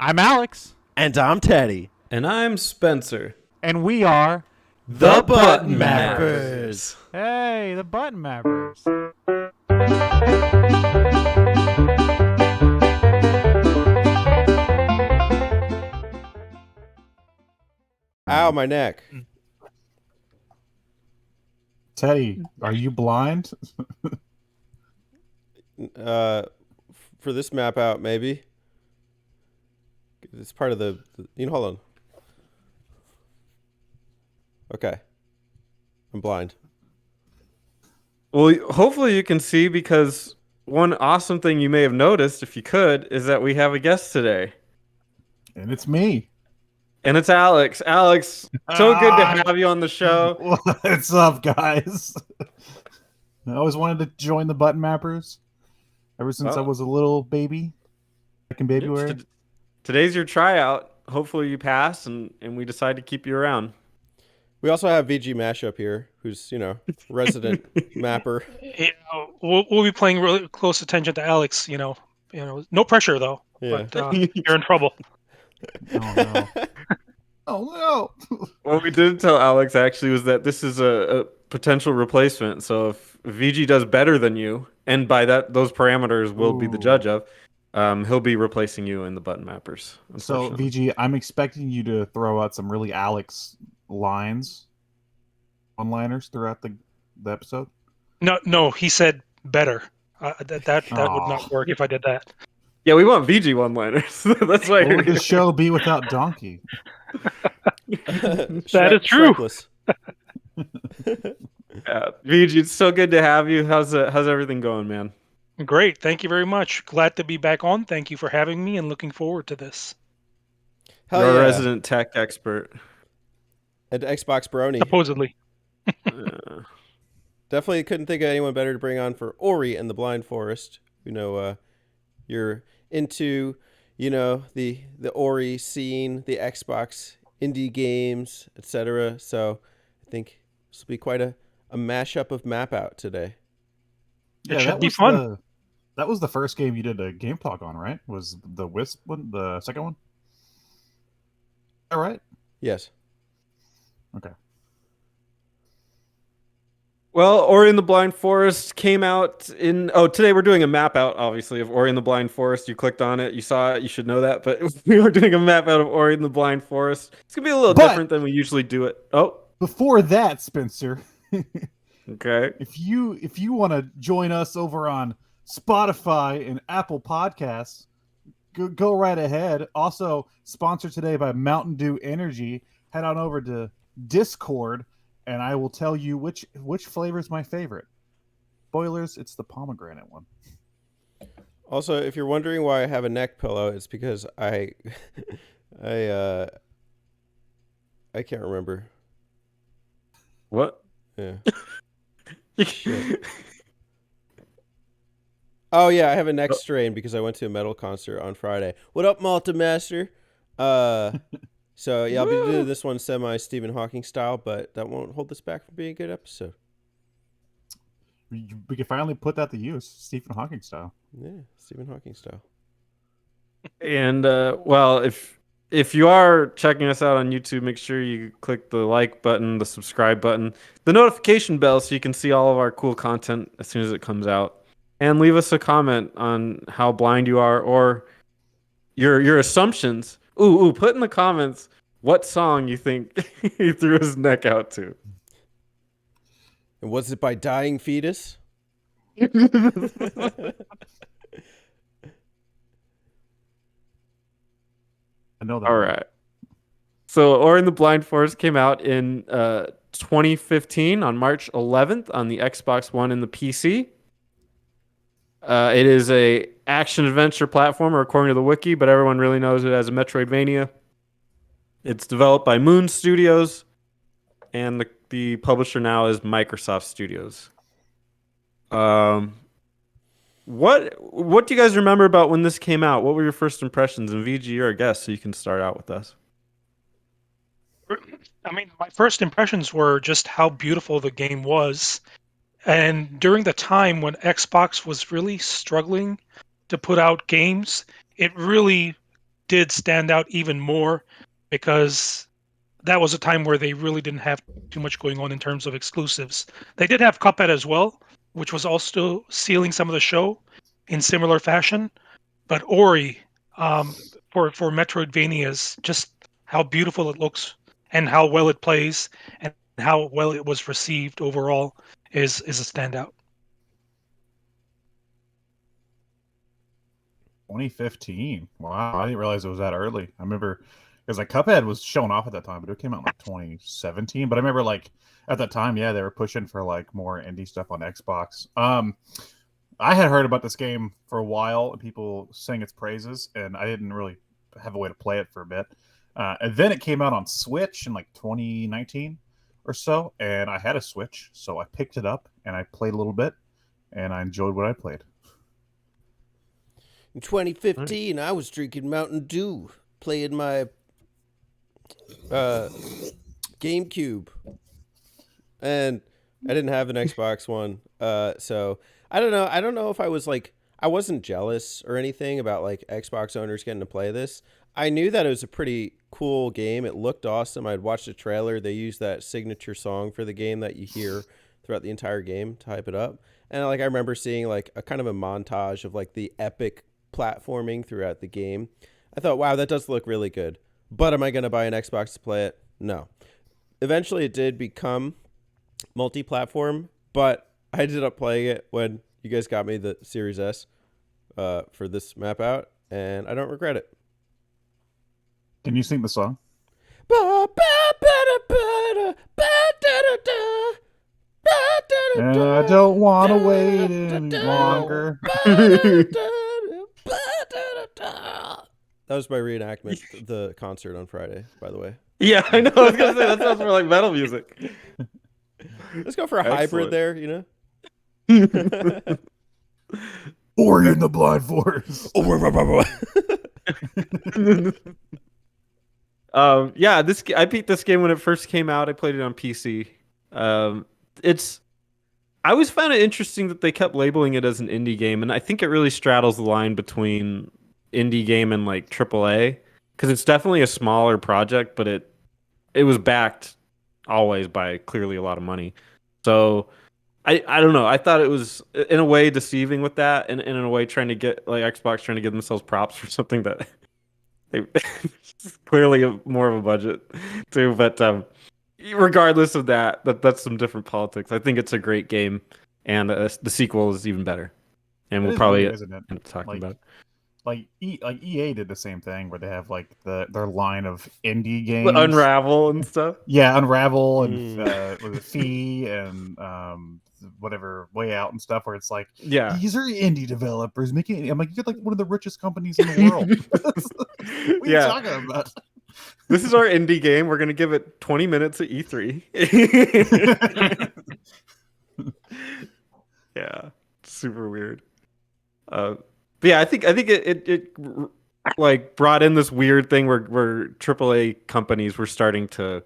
I'm Alex. And I'm Teddy. And I'm Spencer. And we are The Button Mappers. Mappers. Hey, the Button Mappers. Ow, my neck. Teddy, are you blind? For this map out, maybe. It's part of the hold on. Okay. I'm blind. Well, hopefully you can see, because one awesome thing you may have noticed, if you could, is that we have a guest today. And it's me. And it's Alex. Alex, so good to have you on the show. What's up, guys? I always wanted to join the Button Mappers ever since I was a little baby. Back in Babywear. Today's your tryout. Hopefully you pass, and we decide to keep you around. We also have VGMashUP here, who's, resident mapper. Yeah, we'll be paying really close attention to Alex. No pressure though. Yeah. But you're in trouble. Oh no! Oh no! What we didn't tell Alex actually was that this is a potential replacement. So if VG does better than you, and by that those parameters we'll be the judge of, he'll be replacing you in the Button Mappers. So VG, I'm expecting you to throw out some really Alex lines, one-liners throughout the episode. No, he said better. That would not work if I did that. Yeah, we want VG one-liners. That's why. What would the show be without Donkey? That is true. VG, it's so good to have you. How's everything going, man? Great, thank you very much. Glad to be back on. Thank you for having me, and looking forward to this. Hell You're yeah. a resident tech expert. And Xbox Brony. Supposedly. Definitely couldn't think of anyone better to bring on for Ori and the Blind Forest. You're into, the Ori scene, the Xbox indie games, etc. So I think this will be quite a mashup of Map Out today. It should be fun. That was the first game you did a game talk on, right? Was the Wisp one the second one? All right. Yes. Okay. Well, Ori and the Blind Forest came out in... Oh, today we're doing a map out, obviously, of Ori and the Blind Forest. You clicked on it. You saw it. You should know that. But we are doing a map out of Ori and the Blind Forest. It's going to be a little different than we usually do it. Oh. Before that, Spencer. Okay. If you want to join us over on Spotify and Apple Podcasts, go right ahead. Also, sponsored today by Mountain Dew Energy. Head on over to Discord, and I will tell you which flavor is my favorite. Spoilers, it's the pomegranate one. Also, if you're wondering why I have a neck pillow, it's because I can't remember. What? Yeah. Oh yeah, I have a neck strain because I went to a metal concert on Friday. What up, Malta Master? So yeah, I'll be doing this one semi Stephen Hawking style, but that won't hold us back from being a good episode. We can finally put that to use, Stephen Hawking style. Yeah, Stephen Hawking style. And well, if you are checking us out on YouTube, make sure you click the like button, the subscribe button, the notification bell, so you can see all of our cool content as soon as it comes out. And leave us a comment on how blind you are, or your assumptions. Ooh, put in the comments what song you think he threw his neck out to. And was it by Dying Fetus? I know that. All right. So Ori and the Blind Forest came out in 2015 on March 11th on the Xbox One and the PC. It is a action-adventure platformer according to the wiki, but everyone really knows it as a Metroidvania. It's developed by Moon Studios, and the publisher now is Microsoft Studios. What do you guys remember about when this came out? What were your first impressions? And VG, you're a guest, so you can start out with us. I mean, my first impressions were just how beautiful the game was. And during the time when Xbox was really struggling to put out games, it really did stand out even more because that was a time where they really didn't have too much going on in terms of exclusives. They did have Cuphead as well, which was also sealing some of the show in similar fashion. But Ori, for Metroidvanias, just how beautiful it looks and how well it plays and how well it was received overall is a standout. 2015. Wow, I didn't realize it was that early. I remember because like Cuphead was showing off at that time, but it came out in like 2017. But I remember like at that time, yeah, they were pushing for like more indie stuff on Xbox. I had heard about this game for a while and people sang its praises, and I didn't really have a way to play it for a bit. And then it came out on Switch in like 2019 or so, and I had a Switch, so I picked it up and I played a little bit, and I enjoyed what I played. In 2015, I was drinking Mountain Dew, playing my GameCube, and I didn't have an Xbox One, so I don't know. I don't know if I was like, I wasn't jealous or anything about like Xbox owners getting to play this. I knew that it was a pretty cool game. It looked awesome. I'd watched the trailer. They used that signature song for the game that you hear throughout the entire game to hype it up. And like I remember seeing like a kind of a montage of like the epic platforming throughout the game. I thought, wow, that does look really good. But am I going to buy an Xbox to play it? No. Eventually it did become multi-platform, but I ended up playing it when you guys got me the Series S for this map out, and I don't regret it. Can you sing the song? And I don't want to wait any longer. That was my reenactment, the concert on Friday, by the way. Yeah, I know. I was gonna say that sounds more like metal music. Let's go for a hybrid there, you know? Ori in the Blind Forest. Yeah, I beat this game when it first came out. I played it on PC. I always found it interesting that they kept labeling it as an indie game, and I think it really straddles the line between indie game and like AAA, because it's definitely a smaller project, but it was backed always by clearly a lot of money. So I don't know. I thought it was in a way deceiving with that, and in a way trying to get like Xbox trying to give themselves props for something that they clearly more of a budget too. But regardless of that's some different politics. I think it's a great game, and the sequel is even better. And we'll probably weird, isn't it? end up talking about it. Like EA did the same thing where they have like their line of indie games, Unravel and stuff. Yeah, Unravel and with a Fee and whatever Way Out and stuff, where it's like, Yeah, these are indie developers making. I'm like, you're like one of the richest companies in the world. What are you talking about? This is our indie game. We're gonna give it 20 minutes at E3. Yeah, super weird. But yeah, I think it like brought in this weird thing where AAA companies were starting to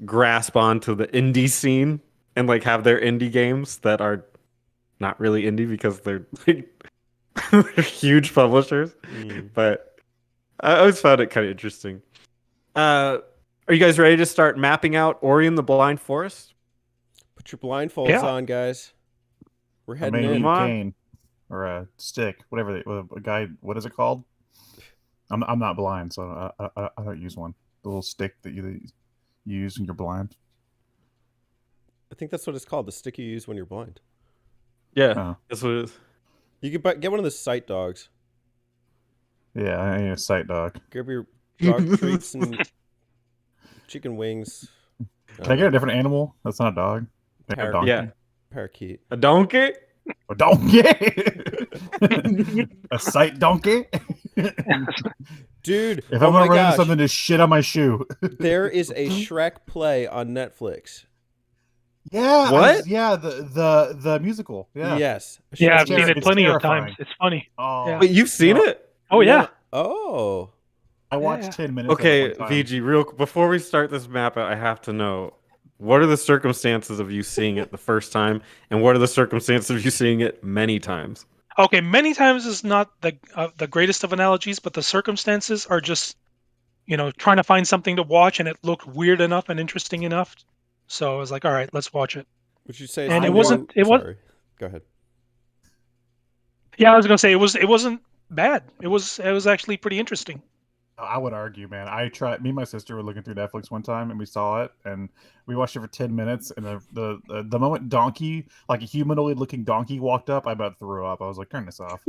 grasp onto the indie scene and like have their indie games that are not really indie because they're like they're huge publishers. But I always found it kind of interesting. Are you guys ready to start mapping out Ori and the Blind Forest? Put your blindfolds on, guys. We're heading in. Come on. Cane or a stick, whatever. A guy. What is it called? I'm not blind, so I don't use one. The little stick that you use when you're blind. I think that's what it's called. The stick you use when you're blind. Yeah, that's what it is. You could get one of the sight dogs. Yeah, I need a sight dog. Grab your dog treats and chicken wings. Can I get a different animal? That's not a dog. Like a donkey. Yeah, parakeet. a donkey. A donkey. A sight donkey. Dude, if I'm gonna run into something, to shit on my shoe. There is a Shrek play on Netflix. Yeah. What? The musical. Yeah. Yes. Yeah, I've seen it plenty of times. It's funny. Oh, Yeah. Wait, you've seen it? Oh yeah. Oh. I watched 10 minutes. Okay, of it one time. VG, real before we start this map out, I have to know, what are the circumstances of you seeing it the first time, and what are the circumstances of you seeing it many times? Okay, many times is not the greatest of analogies, but the circumstances are just trying to find something to watch, and it looked weird enough and interesting enough. So I was like, all right, let's watch it. Would you say it's And the it new? wasn't. It was. Sorry, go ahead. Yeah, I was gonna say it was. It wasn't bad. It was. It was actually pretty interesting. I would argue, man. I tried. Me and my sister were looking through Netflix one time, and we saw it, and we watched it for 10 minutes. And the moment donkey, like a humanoid-looking donkey, walked up, I about threw up. I was like, "Turn this off."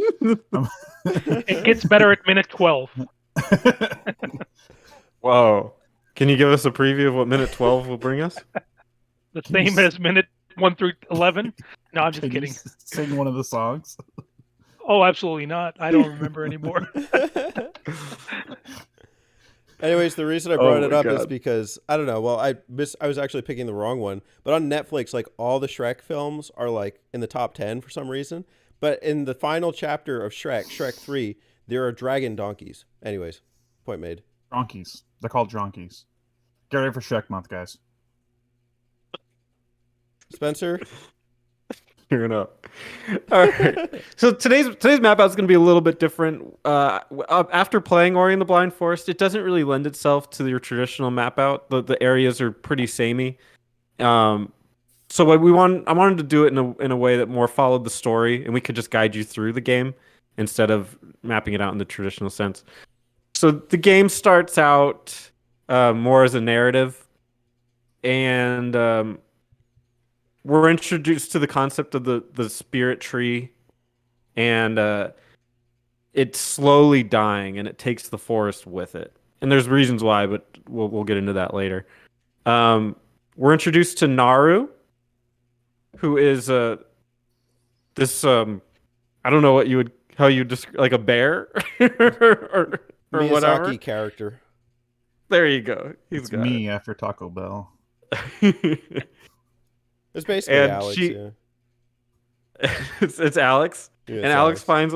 It gets better at minute 12. Whoa. Can you give us a preview of what minute 12 will bring us? The Can you same as minute 1 through 11. No, I'm just Can you kidding. sing one of the songs? Oh, absolutely not. I don't remember anymore. Anyways, the reason I Oh brought it my up is God. because I don't know. Well, I was actually picking the wrong one, but on Netflix, like all the Shrek films are like in the top 10 for some reason. But in the final chapter of Shrek 3, there are dragon donkeys. Anyways, point made. Dronkies. They're called dronkies. Get ready for Shrek Month, guys. Spencer, Fair enough. All right. So today's map out is going to be a little bit different. After playing Ori and the Blind Forest, it doesn't really lend itself to your traditional map out. The areas are pretty samey. So what I wanted to do it in a way that more followed the story, and we could just guide you through the game instead of mapping it out in the traditional sense. So the game starts out more as a narrative, and we're introduced to the concept of the spirit tree, and it's slowly dying, and it takes the forest with it. And there's reasons why, but we'll get into that later. We're introduced to Naru, who is this I don't know how you describe, like a bear or Miyazaki whatever. character. There you go. He's It's got me after Taco Bell. it. It's basically And Alex. she- Yeah. It's Alex, Yeah, and it's Alex finds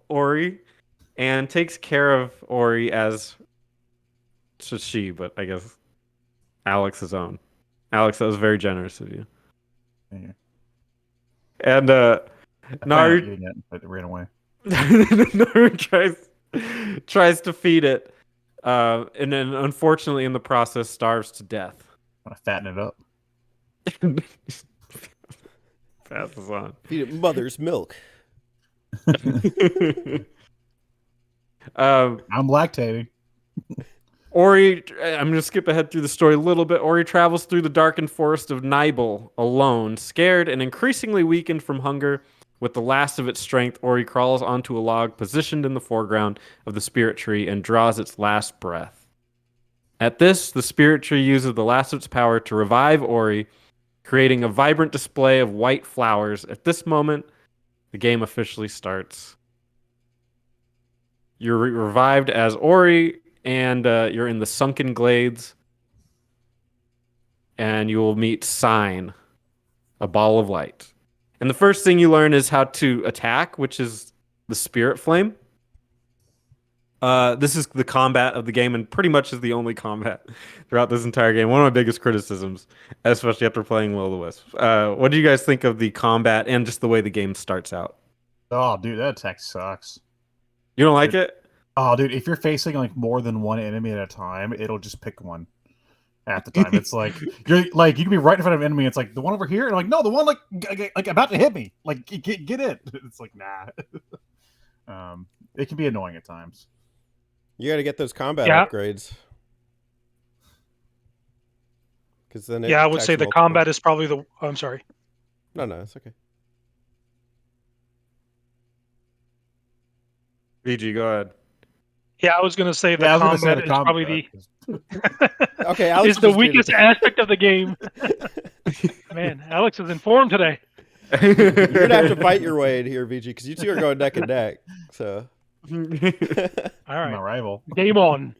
Ori and takes care of Ori as to she, but I guess Alex's own. Alex, that was very generous of you. Yeah. And I planned on Naru eating it, but it ran away. Naru tries to feed it, and then unfortunately in the process starves to death. Want to fatten it up? Passes on. Feed it mother's milk. I'm lactating. Ori, I'm going to skip ahead through the story a little bit. Ori travels through the darkened forest of Nibel alone, scared and increasingly weakened from hunger. With the last of its strength, Ori crawls onto a log positioned in the foreground of the spirit tree and draws its last breath. At this, the spirit tree uses the last of its power to revive Ori, creating a vibrant display of white flowers. At this moment, the game officially starts. You're revived as Ori, and you're in the sunken glades, and you will meet Sign, a ball of light. And the first thing you learn is how to attack, which is the spirit flame. This is the combat of the game, and pretty much is the only combat throughout this entire game. One of my biggest criticisms, especially after playing Will o' the Wisp. What do you guys think of the combat and just the way the game starts out? Oh, dude, that attack sucks. You don't like it? Oh, dude, if you're facing like more than one enemy at a time, it'll just pick one at the time. It's like you're like you can be right in front of an enemy. It's like the one over here, and I'm like, no, the one like about to hit me. Like get it. It's like nah. It can be annoying at times. You got to get those combat Yeah. upgrades. Because then Yeah, I would say the combat is probably the. Oh, I'm sorry. No, it's okay. VG, go ahead. Yeah, I was gonna say the Yeah, I was gonna say combat the is probably the. Okay, Alex is the just did weakest it. aspect of the game. Man, Alex is informed today. You're gonna have to fight your way in here, VG, because you two are going neck and neck. So. All My right, rival. game on.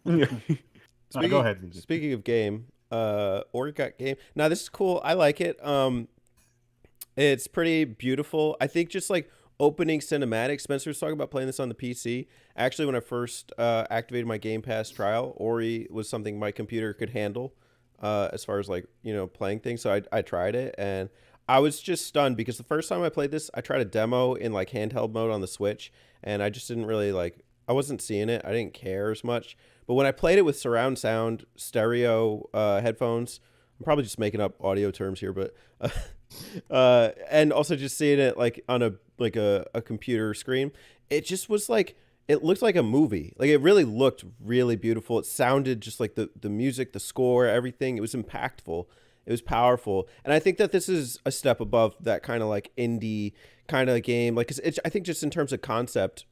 Go ahead, VJ. Speaking of game, Ori got game. Now this is cool. I like it. It's pretty beautiful. I think just like opening cinematics. Spencer was talking about playing this on the PC. Actually, when I first activated my Game Pass trial, Ori was something my computer could handle as far as like playing things. So I tried it, and I was just stunned because the first time I played this, I tried a demo in like handheld mode on the Switch, and I just didn't really like. I wasn't seeing it. I didn't care as much. But when I played it with surround sound stereo headphones, I'm probably just making up audio terms here, but and also just seeing it like on a computer screen, it just was like it looked like a movie. Like it really looked really beautiful. It sounded just like the music, the score, everything. It was impactful. It was powerful. And I think that this is a step above that kind of like indie kind of game. Like I think just in terms of concept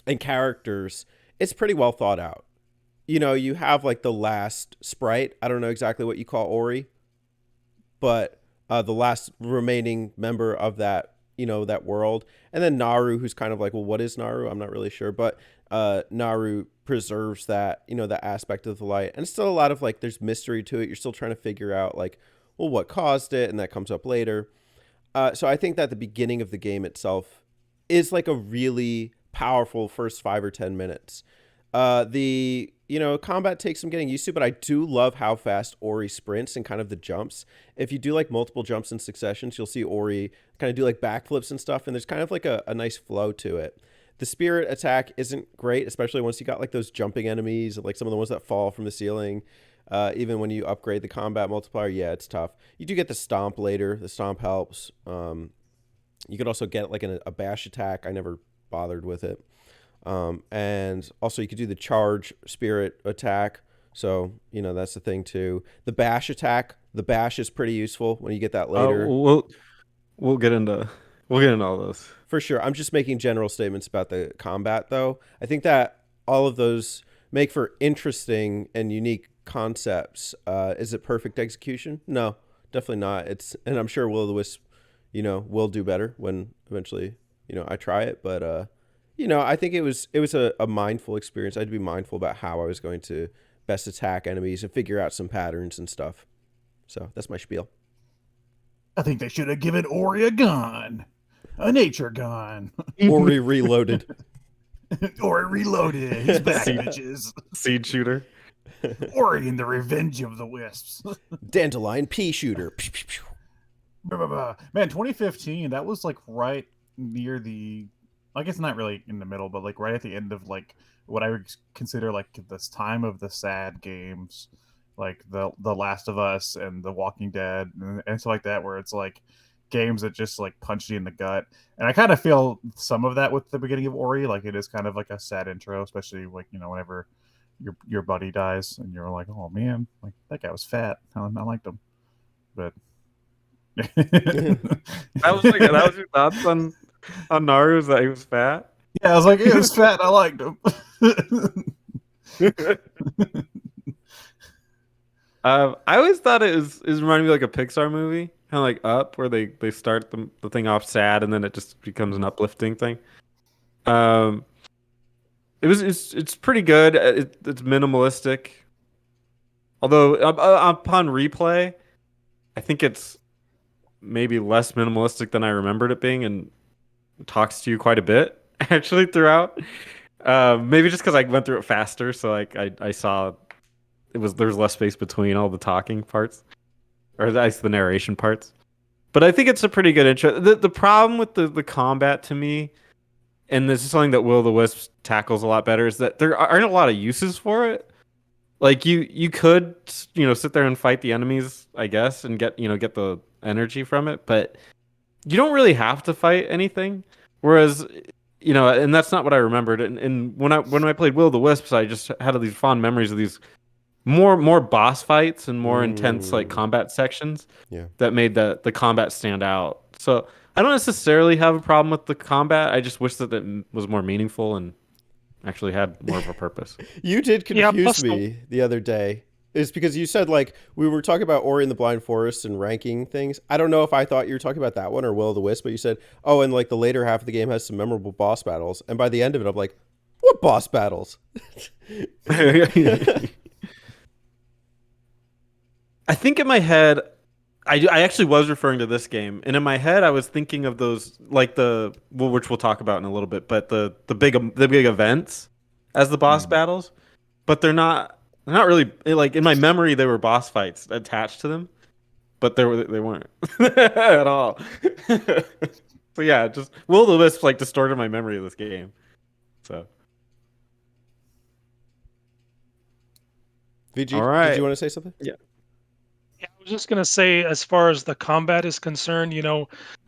and characters, it's pretty well thought out. You know, you have like the last sprite. I don't know exactly what you call Ori, but the last remaining member of that, you know, that world. And then Naru, who's kind of like, well, what is Naru? I'm not really sure. But Naru preserves that, you know, that aspect of the light. And it's still a lot of like, there's mystery to it. You're still trying to figure out like, well, what caused it? And that comes up later. So I think that the beginning of the game itself is like a really powerful first 5 or 10 minutes. The, you know, combat takes some getting used to, but I do love how fast Ori sprints and kind of the jumps. If you do like multiple jumps in successions, you'll see Ori kind of do like backflips and stuff, and there's kind of like a nice flow to it. The spirit attack isn't great, especially once you got like those jumping enemies, like some of the ones that fall from the ceiling. Even when you upgrade the combat multiplier, yeah, it's tough. You do get the stomp later. The stomp helps. You could also get like a bash attack. I never bothered with it. And also you could do the charge spirit attack. So, you know, that's the thing too. The bash attack, the bash is pretty useful when you get that later. We'll get into all those. For sure. I'm just making general statements about the combat though. I think that all of those make for interesting and unique concepts. Is it perfect execution? No, definitely not. And I'm sure Will-O-the-Wisp, you know, will do better when eventually, you know, I try it, but you know, I think it was a mindful experience. I had to be mindful about how I was going to best attack enemies and figure out some patterns and stuff. So that's my spiel. I think they should have given Ori a gun. A nature gun. Ori reloaded. Ori reloaded. He's back, bitches. Seed shooter. Ori and the Revenge of the Wisps. Dandelion pea shooter. Man, 2015, that was like right near the... I guess not really in the middle, but like right at the end of like what I would consider like this time of the sad games, like the Last of Us and The Walking Dead and stuff like that, where it's like games that just like punch you in the gut. And I kind of feel some of that with the beginning of Ori. Like it is kind of like a sad intro, especially like, you know, whenever your buddy dies and you're like, oh man, like that guy was fat. I liked him, but that was your thoughts on Naru, that he was fat? Yeah, I was like, he was fat and I liked him. I always thought it reminding me of like a Pixar movie, kind of like Up, where they start the thing off sad and then it just becomes an uplifting thing. It's pretty good. It's minimalistic, although upon replay, I think it's maybe less minimalistic than I remembered it being, and talks to you quite a bit actually throughout. Maybe just because I went through it faster, so like I saw there's less space between all the talking parts, or that's the narration parts. But I think it's a pretty good intro. The problem with the combat to me, and this is something that Will-O-the-Wisp tackles a lot better, is that there aren't a lot of uses for it. Like you could, you know, sit there and fight the enemies, I guess, and get the energy from it, but you don't really have to fight anything. Whereas, you know, and that's not what I remembered. And when I played Will-O-the-Wisps, I just had these fond memories of these more boss fights and more intense like combat sections that made the combat stand out. So I don't necessarily have a problem with the combat. I just wish that it was more meaningful and actually had more of a purpose. You did confuse me the other day. It's because you said like we were talking about Ori and the Blind Forest and ranking things. I don't know if I thought you were talking about that one or Will-O-the-Wisp, but you said, oh, and like the later half of the game has some memorable boss battles. And by the end of it, I'm like, what boss battles? I think in my head, I actually was referring to this game, and in my head, I was thinking of those like which we'll talk about in a little bit, but the big events as the boss battles, but they're not really like in my memory. They were boss fights attached to them, but they weren't at all. So yeah, just Will the Wisp like distorted my memory of this game. So VG, all right. did you want to say something? Yeah. Yeah, I was just gonna say, as far as the combat is concerned,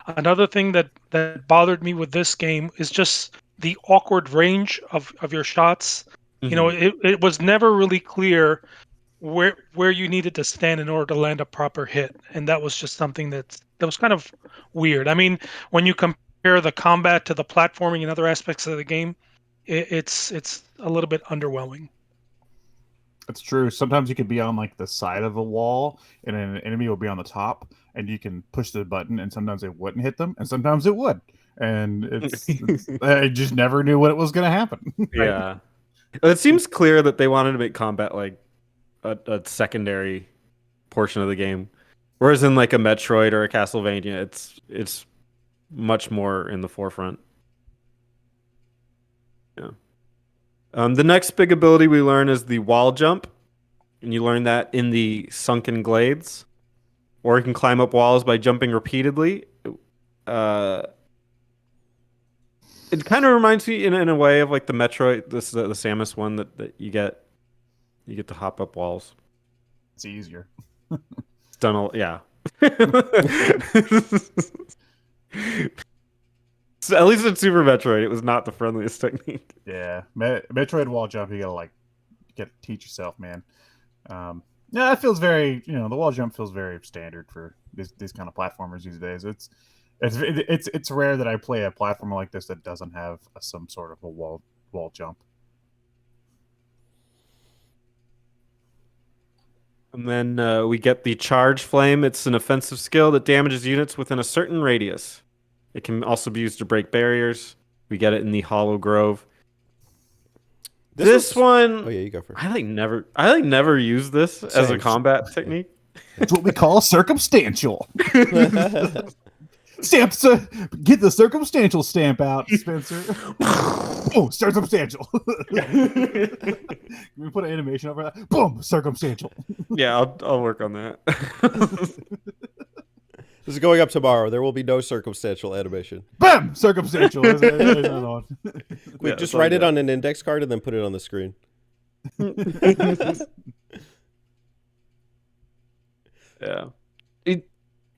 another thing that bothered me with this game is just the awkward range of your shots. Mhm. It was never really clear where you needed to stand in order to land a proper hit, and that was just something that was kind of weird. I mean, when you compare the combat to the platforming and other aspects of the game, it's a little bit underwhelming. It's true. Sometimes you could be on like the side of a wall, and an enemy will be on the top, and you can push the button, and sometimes it wouldn't hit them, and sometimes it would, and I just never knew what it was going to happen. Yeah. It seems clear that they wanted to make combat like a secondary portion of the game, whereas in like a Metroid or a Castlevania, it's much more in the forefront. Yeah. The next big ability we learn is the wall jump, and you learn that in the sunken glades, or you can climb up walls by jumping repeatedly. Uh, it kind of reminds me in a way of like the Metroid, the Samus one that you get to hop up walls. It's easier. It's done all, yeah. So at least in Super Metroid, it was not the friendliest technique. Yeah, Metroid wall jump, you gotta teach yourself, man. Yeah, that feels very, the wall jump feels very standard for these kind of platformers these days. It's rare that I play a platformer like this that doesn't have some sort of a wall jump. And then we get the Charge Flame. It's an offensive skill that damages units within a certain radius. It can also be used to break barriers. We get it in the Hollow Grove. This one, oh yeah, you go first. I never use this as a Same. combat technique. It's what we call circumstantial. Stamps. Get the circumstantial stamp out, Spencer. Oh, circumstantial. Can we put an animation over that? Boom, circumstantial. Yeah, I'll work on that. This is going up tomorrow. There will be no circumstantial animation. Bam, circumstantial. There's another one. Wait, just write it on an index card and then put it on the screen. Yeah.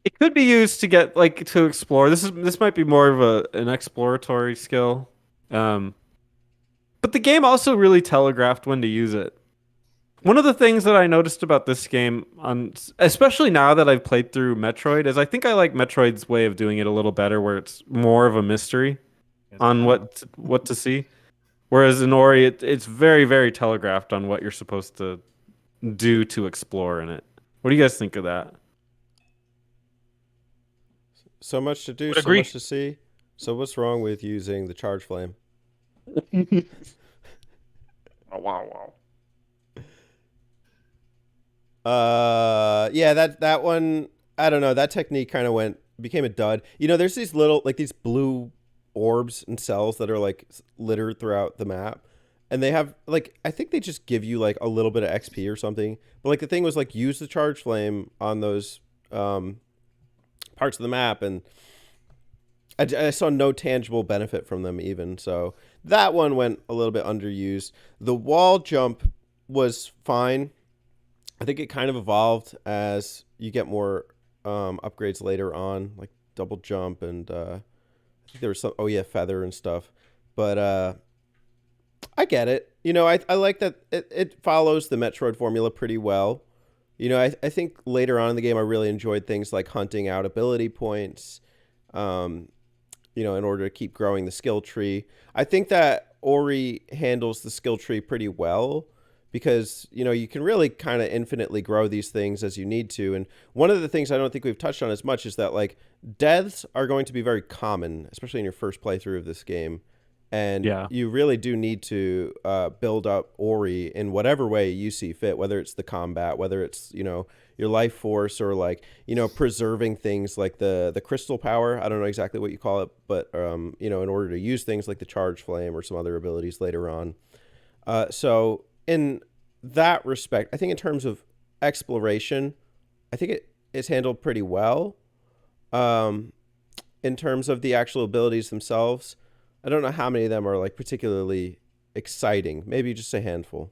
It could be used to get to explore. This might be more of an exploratory skill. But the game also really telegraphed when to use it. One of the things that I noticed about this game, especially now that I've played through Metroid, is I think I like Metroid's way of doing it a little better, where it's more of a mystery on what to see. Whereas in Ori, it's very, very telegraphed on what you're supposed to do to explore in it. What do you guys think of that? So much to do, Would so agree. much to see. So what's wrong with using the Charge Flame? Oh, wow. Yeah, that one, I don't know, that technique kind of became a dud. There's these these blue orbs and cells that are littered throughout the map, and they have I think they just give you a little bit of XP or something. But the thing was use the Charge Flame on those parts of the map, and I saw no tangible benefit from them even. So that one went a little bit underused. The wall jump was fine. I think it kind of evolved as you get more upgrades later on, like double jump, and I think there was some, feather and stuff. But I get it. I like that it follows the Metroid formula pretty well. I think later on in the game I really enjoyed things like hunting out ability points, in order to keep growing the skill tree. I think that Ori handles the skill tree pretty well, because you can really kind of infinitely grow these things as you need to. And one of the things I don't think we've touched on as much is that deaths are going to be very common, especially in your first playthrough of this game. And you really do need to build up Ori in whatever way you see fit, whether it's the combat, whether it's your life force, or preserving things like the crystal power. I don't know exactly what you call it, but in order to use things like the Charge Flame or some other abilities later on. So in that respect, I think in terms of exploration, I think is handled pretty well. In terms of the actual abilities themselves, I don't know how many of them are like particularly exciting. Maybe just a handful.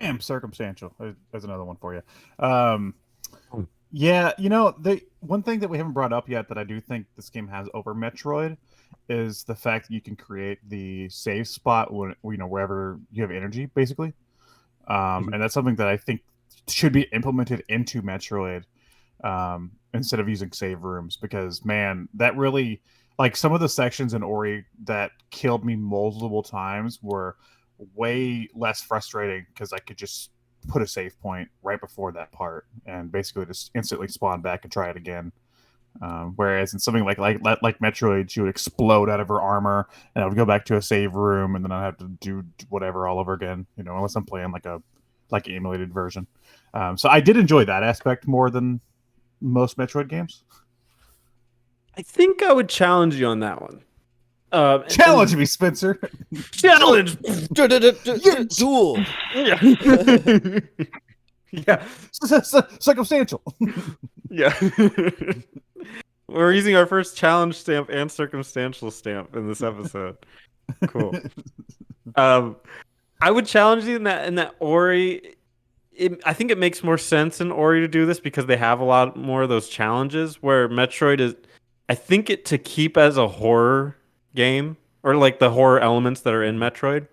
Damn, circumstantial. There's another one for you. Yeah, one thing that we haven't brought up yet that I do think this game has over Metroid is the fact that you can create the save spot when wherever you have energy, basically. And that's something that I think should be implemented into Metroid instead of using save rooms, because man, that really, like, some of the sections in Ori that killed me multiple times were way less frustrating because I could just put a save point right before that part and basically just instantly spawn back and try it again. Whereas in something like Metroid, she would explode out of her armor, and I would go back to a save room, and then I have to do whatever all over again. Unless I'm playing like an emulated version. So I did enjoy that aspect more than most Metroid games. I think I would challenge you on that one. Challenge me, Spencer. Challenge. Duel. Yeah. Yeah. Circumstantial. Yeah. We're using our first challenge stamp and circumstantial stamp in this episode. Cool. I would challenge you in that Ori. I think it makes more sense in Ori to do this because they have a lot more of those challenges, where Metroid is, I think, it to keep as a horror game, or like the horror elements that are in Metroid,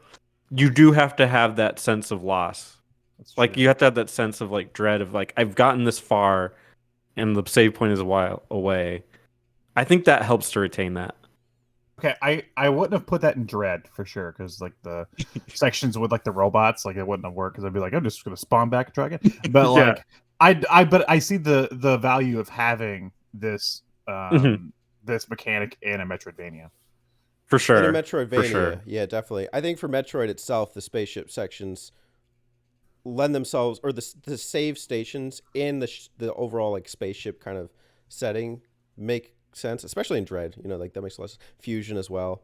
you do have to have that sense of loss. Like, you have to have that sense of like dread of like, I've gotten this far and the save point is a while away. I think that helps to retain that. Okay, I wouldn't have put that in Dread for sure, because like the sections with like the robots, like it wouldn't have worked, because I'd be like, I'm just gonna spawn back and try again. But like I see the value of having this this mechanic in a Metroidvania. For sure. In a Metroidvania, For sure. yeah, definitely. I think for Metroid itself, the spaceship sections lend themselves, or the save stations in the overall like spaceship kind of setting make sense, especially in Dread. Like that makes less Fusion as well.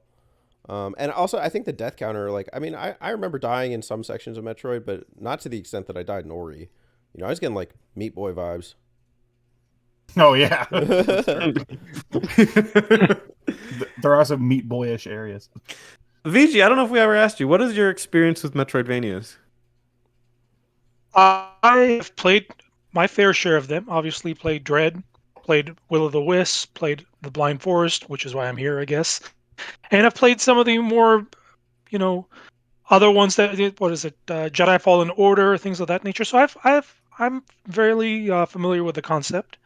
And also I think the death counter, like, I mean, I remember dying in some sections of Metroid, but not to the extent that I died in Ori. I was getting like Meat Boy vibes. Oh yeah. There are some Meat Boyish areas. VG, I don't know if we ever asked you, what is your experience with Metroidvanias? I have played my fair share of them. Obviously, played Dread, played Will of the Wisp, played The Blind Forest, which is why I'm here, I guess. And I've played some of the more, other ones that, what is it, Jedi Fallen Order, things of that nature. So I'm fairly familiar with the concept.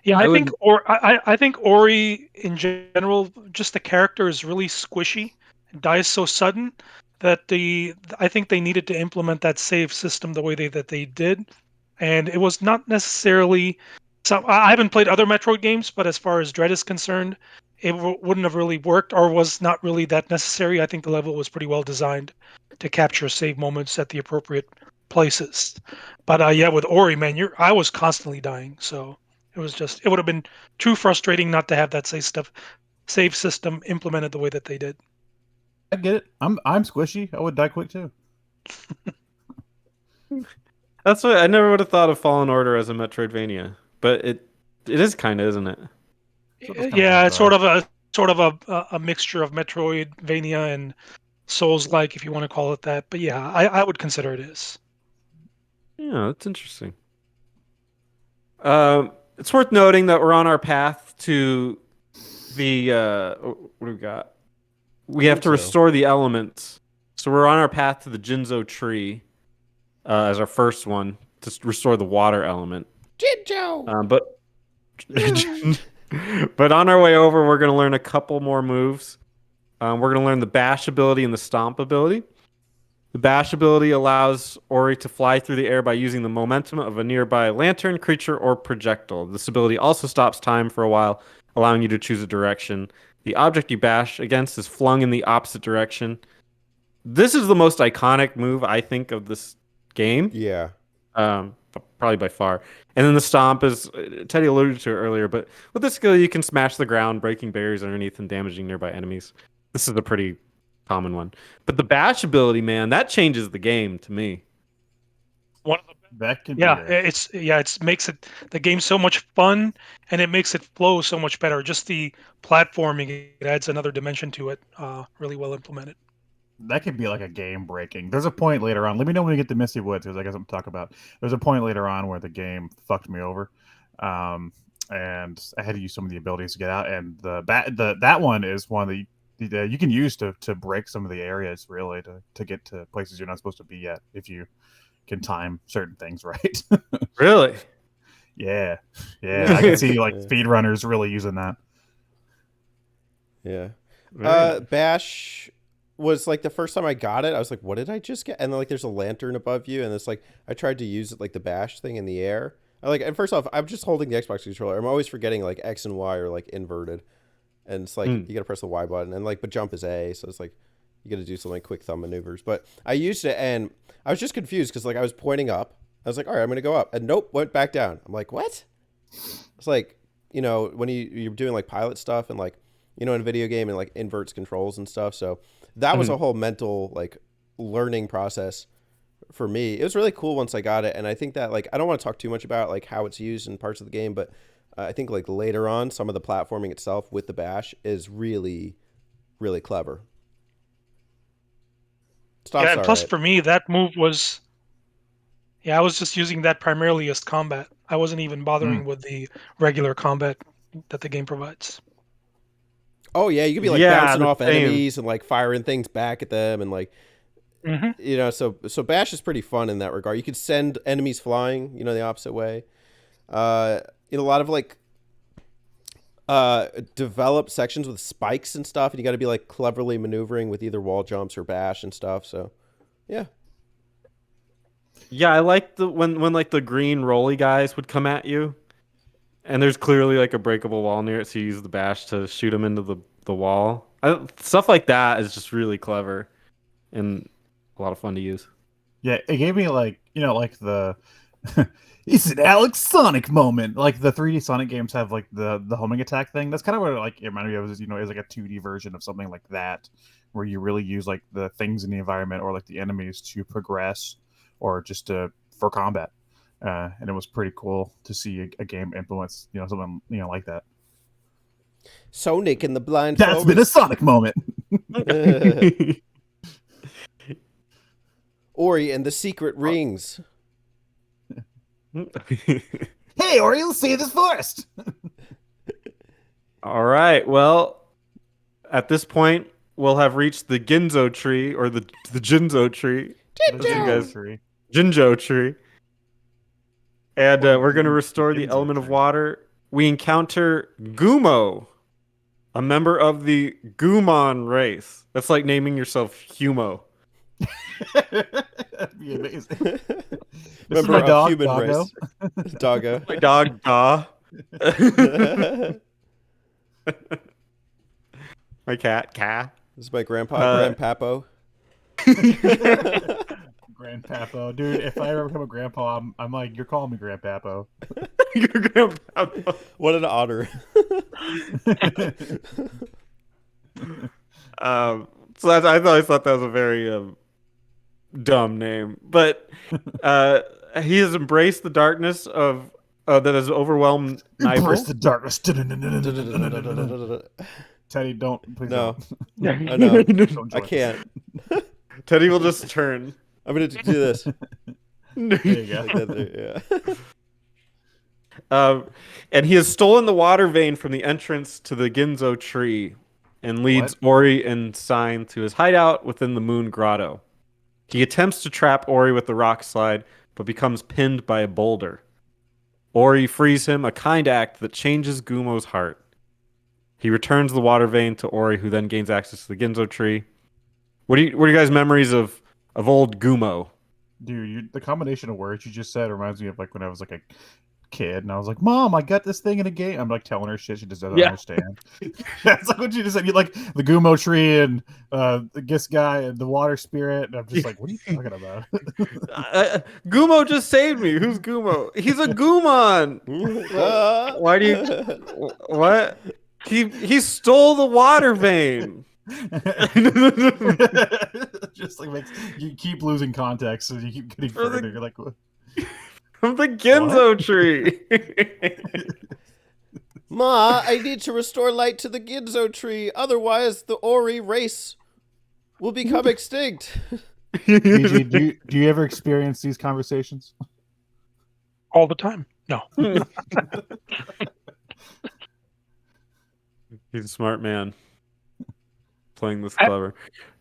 Yeah, I think Ori in general, just the character is really squishy, and dies so sudden that I think they needed to implement that save system the way that they did, and it was not necessarily. So I haven't played other Metroid games, but as far as Dread is concerned, it wouldn't have really worked, or was not really that necessary. I think the level was pretty well designed to capture save moments at the appropriate places. But yeah, with Ori, man, I was constantly dying, so. It would have been too frustrating not to have that save system implemented the way that they did. I get it. I'm squishy. I would die quick too. That's what I never would have thought of Fallen Order as a Metroidvania, but it is kind of, isn't it? Yeah, it's sort of a mixture of Metroidvania and Souls-like, if you want to call it that. But yeah, I would consider it is. Yeah, that's interesting. It's worth noting that we're on our path to the what do we got? We have to restore the elements. So we're on our path to the Jinzo tree as our first one to restore the water element. Jinjo! But on our way over, we're going to learn a couple more moves. We're going to learn the bash ability and the stomp ability. The bash ability allows Ori to fly through the air by using the momentum of a nearby lantern, creature, or projectile. This ability also stops time for a while, allowing you to choose a direction. The object you bash against is flung in the opposite direction. This is the most iconic move, I think, of this game. Yeah. Probably by far. And then the stomp is, Teddy alluded to it earlier, but with this skill, you can smash the ground, breaking barriers underneath and damaging nearby enemies. This is a pretty common one. But the bash ability, man, that changes the game to me. One of the That can Yeah, be. it's makes the game so much fun, and it makes it flow so much better. Just the platforming, it adds another dimension to it. Really well implemented. That could be like a game breaking. There's a point later on. Let me know when we get to Misty Woods, because I guess I'm talking about. There's a point later on where the game fucked me over, and I had to use some of the abilities to get out. And that one is one that you can use to break some of the areas, really, to get to places you're not supposed to be yet, if you can time certain things right. Really? Yeah, I can see like speedrunners really using that. Yeah. Very Bash was like the first time I got it, I was like, what did I just get? And then like there's a lantern above you, and it's like I tried to use it like the bash thing in the air. And first off, I'm just holding the Xbox controller. I'm always forgetting like X and Y are like inverted. And it's like you gotta press the Y button, and but jump is A, so it's like you gotta do some like quick thumb maneuvers. But I used it, and I was just confused because like I was pointing up. I was like, all right, I'm gonna go up, and nope, went back down. I'm like, what? It's like, when you're doing like pilot stuff and like in a video game and like inverts controls and stuff. So that was a whole mental like learning process for me. It was really cool once I got it, and I think that like I don't want to talk too much about like how it's used in parts of the game, but I think like later on some of the platforming itself with the bash is really, really clever. Yeah, and plus for me, that move was. Yeah, I was just using that primarily as combat. I wasn't even bothering with the regular combat that the game provides. Oh yeah, you could be like bouncing off enemies and like firing things back at them, and like so bash is pretty fun in that regard. You could send enemies flying, the opposite way. A lot of like developed sections with spikes and stuff, and you got to be like cleverly maneuvering with either wall jumps or bash and stuff. So yeah. Yeah, I like when like the green rolly guys would come at you, and there's clearly like a breakable wall near it, so you use the bash to shoot them into the wall. Stuff like that is just really clever and a lot of fun to use. Yeah, it gave me like like the it's an Alex Sonic moment. Like the 3D Sonic games have like the homing attack thing. That's kind of what it reminded me of. Is is like a 2D version of something like that, where you really use like the things in the environment or like the enemies to progress or just for combat. And it was pretty cool to see a game implements something like that. Sonic and the Blind That's Forest. been a Sonic moment. Ori and the Secret Rings. Hey, Ori, let's see this forest. All right. Well, at this point, we'll have reached the Ginzo tree or the Jinzo tree. Jinjo tree. And we're going to restore the element of water. We encounter Gumo, a member of the Gumon race. That's like naming yourself Humo. That'd be amazing. This is Member my of dog, human Doggo. race. Doggo. My dog, Da. My cat, Ka. This is my Grandpapo. Grandpapo, dude. If I ever become a grandpa, I'm like, you're calling me Grandpapo. Your grandpa. What an honor. So I thought that was a very dumb name, but he has embraced the darkness of that has overwhelmed Nigel. Embrace the darkness. Teddy, don't please. No, don't. I know. Don't I join. can't. Teddy will just turn. I'm gonna do this. There you go. Like that, yeah. And he has stolen the water vein from the entrance to the Ginzo tree and leads Ori and Sign to his hideout within the Moon Grotto. He attempts to trap Ori with the rock slide, but becomes pinned by a boulder. Ori frees him, a kind act that changes Gumo's heart. He returns the water vein to Ori, who then gains access to the Ginzo tree. What are you guys' memories of old Gumo? Dude, the combination of words you just said reminds me of like when I was like a kid and I was like, Mom, I got this thing in a game. I'm like telling her shit she just doesn't understand. That's like what you just said. You like the Gumo tree and the Gis guy and the water spirit. And I'm just like, what are you talking about? Gumo just saved me. Who's Gumo? He's a Gumon. Why do you? What? He stole the water vein. Just like makes you keep losing context, so you keep getting further. You're like, what? From the Ginzo tree. Ma, I need to restore light to the Ginzo tree. Otherwise, the Ori race will become extinct. BG, do you ever experience these conversations? All the time. No. He's a smart man. Playing this I- clever.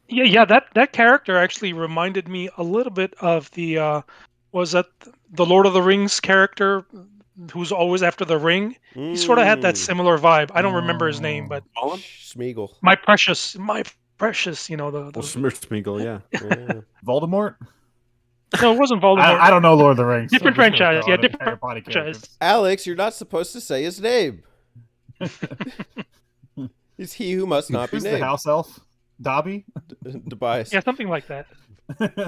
Yeah. That character actually reminded me a little bit of the was that the Lord of the Rings character who's always after the ring? He sort of had that similar vibe. I don't remember his name, but Smeagol. my precious, Well, Smeagol, yeah. Yeah. Voldemort? No, it wasn't Voldemort. I don't know Lord of the Rings. Different I'm just gonna franchise, throw yeah, out different Harry Potter franchise. characters. Alex, you're not supposed to say his name. He's he who must not be Who's the named. house elf? Dobby? Tobias. Yeah, something like that.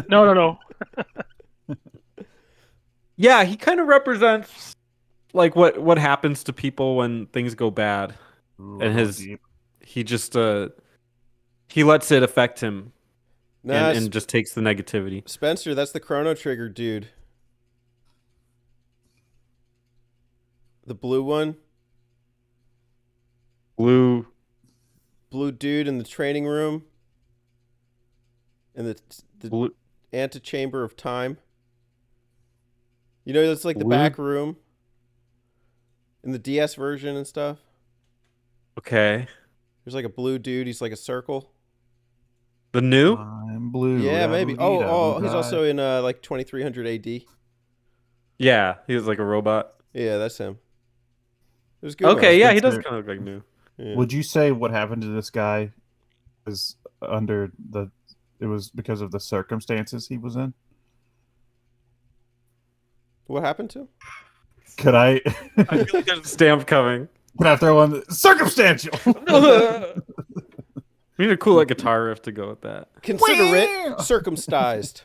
No. Yeah, he kind of represents like what happens to people when things go bad. Ooh, And real his deep. he just he lets it affect him Nah, and just takes the negativity. Spencer, that's the Chrono Trigger dude. The blue one. Blue Blue dude in the training room. In the blue antechamber of time. You know, that's like the Blue? back room. In the DS version and stuff. Okay. There's like a blue dude. He's like a circle. The new? I'm blue. Yeah, maybe. Oh, he's die. also in like 2300 AD. Yeah, he was like a robot. Yeah, that's him. It was good. Okay, yeah, he does Spencer. kind of look like new. Yeah. Would you say what happened to this guy is it was because of the circumstances he was in? What happened to him? Could I I feel like there's a stamp coming. could I throw on circumstantial? We need a cool like guitar riff to go with that. Consider it circumcised.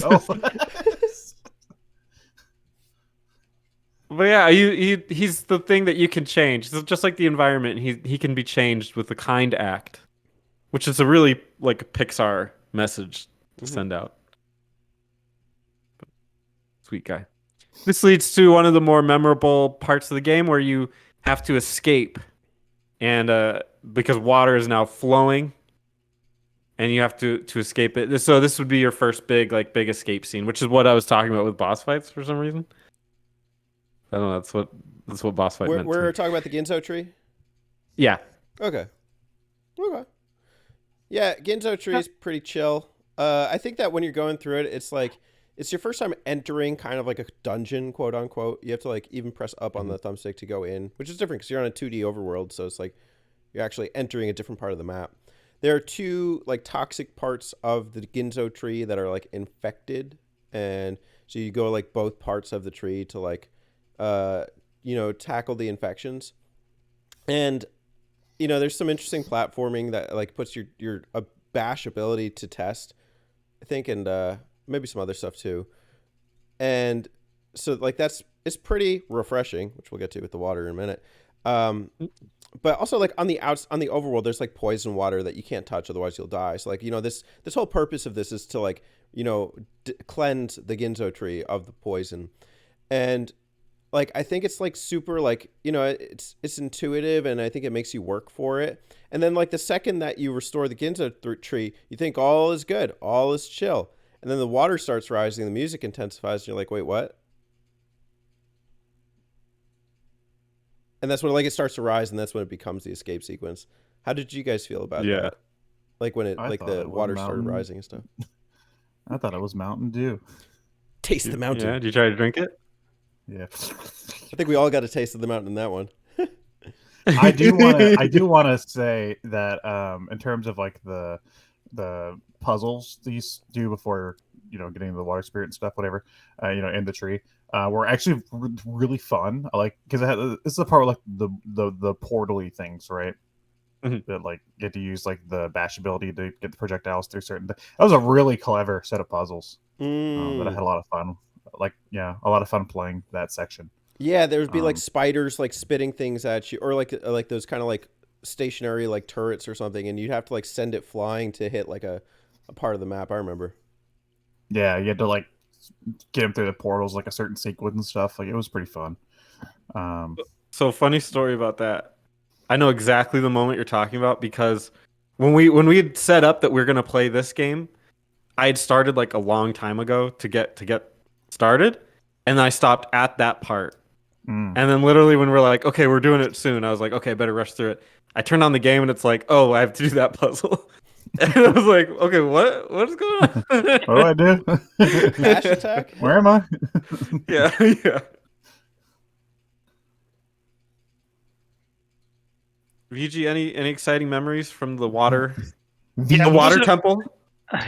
Oh. But yeah, he's the thing that you can change. So just like the environment, he can be changed with the kind act, which is a really like a Pixar message to send out. Sweet guy. This leads to one of the more memorable parts of the game where you have to escape, and because water is now flowing, and you have to escape it. So this would be your first big escape scene, which is what I was talking about with boss fights for some reason. I don't know. That's what boss fight meant. We're to me. talking about the Ginzo tree? Yeah. Okay. Yeah, Ginzo tree is pretty chill. I think that when you're going through it, it's like it's your first time entering kind of like a dungeon, quote unquote. You have to like even press up on the thumbstick to go in, which is different because you're on a 2D overworld, so it's like you're actually entering a different part of the map. There are two like toxic parts of the Ginzo tree that are like infected, and so you go like both parts of the tree to like tackle the infections. And there's some interesting platforming that like puts your bash ability to test, I think, and maybe some other stuff too. And so like it's pretty refreshing, which we'll get to with the water in a minute. But also like on the overworld, there's like poison water that you can't touch, otherwise you'll die. So like this whole purpose of this is to like cleanse the Ginzo tree of the poison. And like I think it's like super like it's intuitive, and I think it makes you work for it. And then like the second that you restore the Ginzo tree, you think all is good, all is chill, and then the water starts rising, the music intensifies, and you're like, wait, what? And that's when like it starts to rise, and that's when it becomes the escape sequence. How did you guys feel about that? Like when I like thought the it was water started Mountain- rising and stuff. I thought it was Mountain Dew. Taste the mountain. Yeah. Did you try to drink it? Yeah. I think we all got a taste of the mountain in that one. I do want to say that in terms of like the puzzles these do before getting the water spirit and stuff, whatever, in the tree, were actually really fun. I like because this is the part where like the portally things, right? Mm-hmm. That like you get to use like the bash ability to get the projectiles through certain. That was a really clever set of puzzles that I had a lot of fun. Like a lot of fun playing that section. Yeah, there would be like spiders like spitting things at you, or like those kind of like stationary like turrets or something, and you'd have to like send it flying to hit like a part of the map. I remember. Yeah, you had to like get him through the portals, like a certain sequence and stuff. Like it was pretty fun. So funny story about that. I know exactly the moment you're talking about because when we had set up that we are gonna play this game, I had started like a long time ago to get started, and I stopped at that part. Mm. And then literally when we're like, okay, we're doing it soon, I was like, okay, I better rush through it. I turned on the game and it's like, oh, I have to do that puzzle. And I was like, okay, what is going on? What do I do? Dash attack? Where am I? Yeah, yeah. VG, any exciting memories from the water Yeah, the it water was a- temple?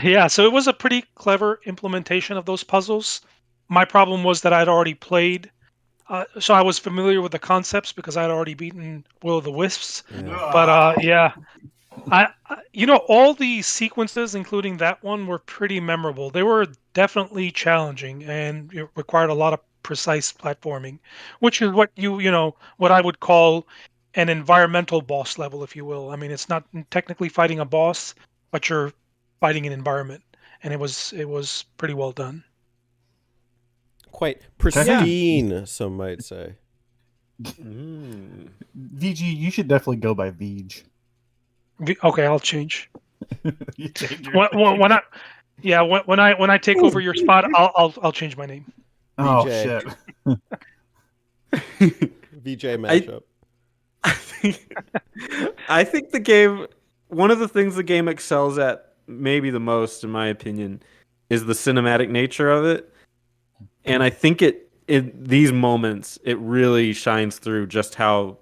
Yeah, so it was a pretty clever implementation of those puzzles. My problem was that I'd already played, so I was familiar with the concepts because I'd already beaten Will of the Wisps. Yeah. But yeah, all the sequences, including that one, were pretty memorable. They were definitely challenging and it required a lot of precise platforming, which is what what I would call an environmental boss level, if you will. I mean, it's not technically fighting a boss, but you're fighting an environment, and it was pretty well done. Quite pristine, some might say. Mm. VG, you should definitely go by Veg. Okay, I'll change. You change your When I, yeah, when I take over your spot, I'll change my name. Oh VJ. shit. VJ mashup. I think the game, one of the things the game excels at, maybe the most, in my opinion, is the cinematic nature of it. And I think in these moments, it really shines through just how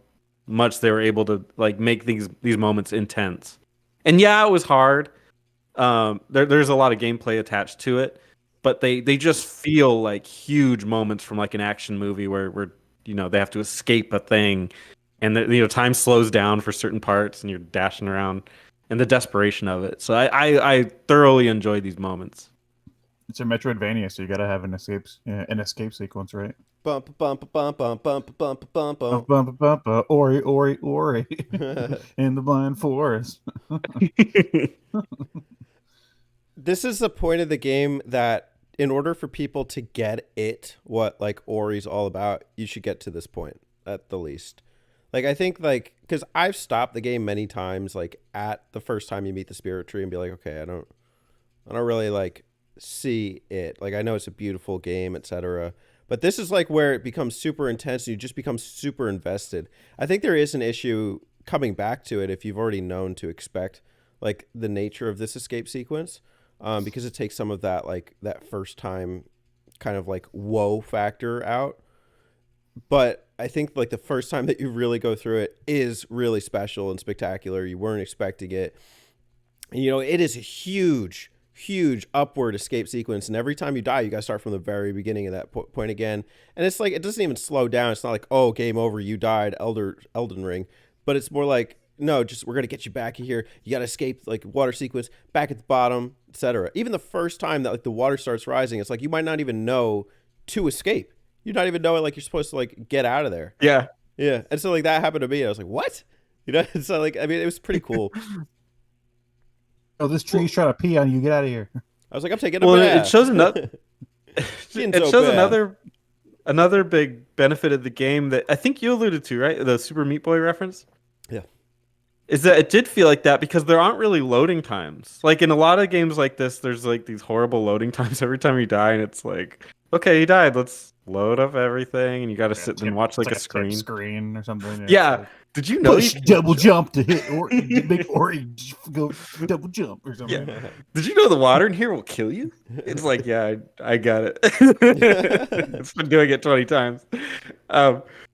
much they were able to like make these moments intense. And yeah, it was hard. There's a lot of gameplay attached to it, but they just feel like huge moments from like an action movie where they have to escape a thing, and time slows down for certain parts, and you're dashing around, and the desperation of it. So I thoroughly enjoyed these moments. It's a Metroidvania, so you gotta have an escape sequence, right? Bump, bump, bump, bump, bump, bump, bump, Bump, bump. bump, bump, Ori, Ori, Ori, in the blind forest. This is the point of the game that in order for people to get it, what like Ori's all about, you should get to this point at the least. Like I think like because I've stopped the game many times, like at the first time you meet the spirit tree and be like, okay, I don't really like see it. Like I know it's a beautiful game, etc. But this is like where it becomes super intense and you just become super invested. I think there is an issue coming back to it if you've already known to expect like the nature of this escape sequence. Because it takes some of that like that first time kind of like whoa factor out. But I think like the first time that you really go through it is really special and spectacular. You weren't expecting it. And, it is a huge upward escape sequence. And every time you die, you got to start from the very beginning of that point again. And it's like, it doesn't even slow down. It's not like, oh, game over, you died, Elden Ring. But it's more like, no, just we're going to get you back here. You got to escape like water sequence back at the bottom, etc. Even the first time that like the water starts rising, it's like you might not even know to escape. You're not even knowing like you're supposed to like get out of there. Yeah. Yeah. And so like that happened to me. And I was like, what? So like, I mean, it was pretty cool. Oh, this tree's trying to pee on you. Get out of here. I was like, I'm taking a Well, bath. it shows another. Getting It so shows bad. another big benefit of the game that I think you alluded to, right? The Super Meat Boy reference. Yeah. Is that it did feel like that because there aren't really loading times. Like in a lot of games like this, there's like these horrible loading times every time you die, and it's like, okay, you died. Let's load up everything, and you got to sit and watch like a screen. Screen or something. Yeah. Did you know? Push double jump to hit or make Ori go double jump or something. Yeah. Did you know the water in here will kill you? It's like, yeah, I got it. It's been doing it 20 times.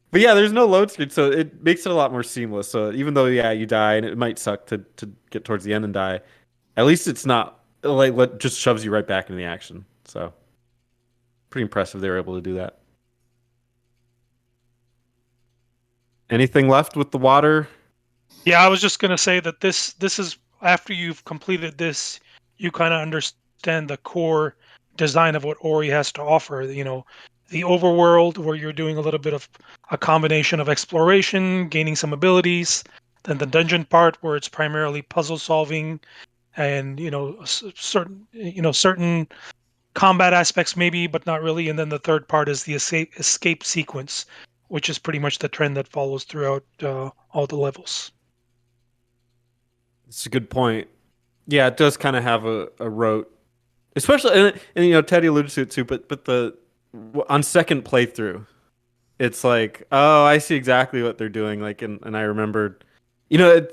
But yeah, there's no load screen, so it makes it a lot more seamless. So even though, yeah, you die and it might suck to get towards the end and die, at least it's not like what just shoves you right back into the action. So pretty impressive they were able to do that. Anything left with the water? Yeah, I was just gonna say that this is after you've completed this, you kind of understand the core design of what Ori has to offer. The overworld where you're doing a little bit of a combination of exploration, gaining some abilities, then the dungeon part where it's primarily puzzle solving, and certain combat aspects maybe, but not really. And then the third part is the escape sequence, which is pretty much the trend that follows throughout all the levels. It's a good point. Yeah, it does kind of have a rote, especially and you know Teddy alluded to it too, but the on second playthrough, it's like, oh, I see exactly what they're doing. Like, and I remembered, you know,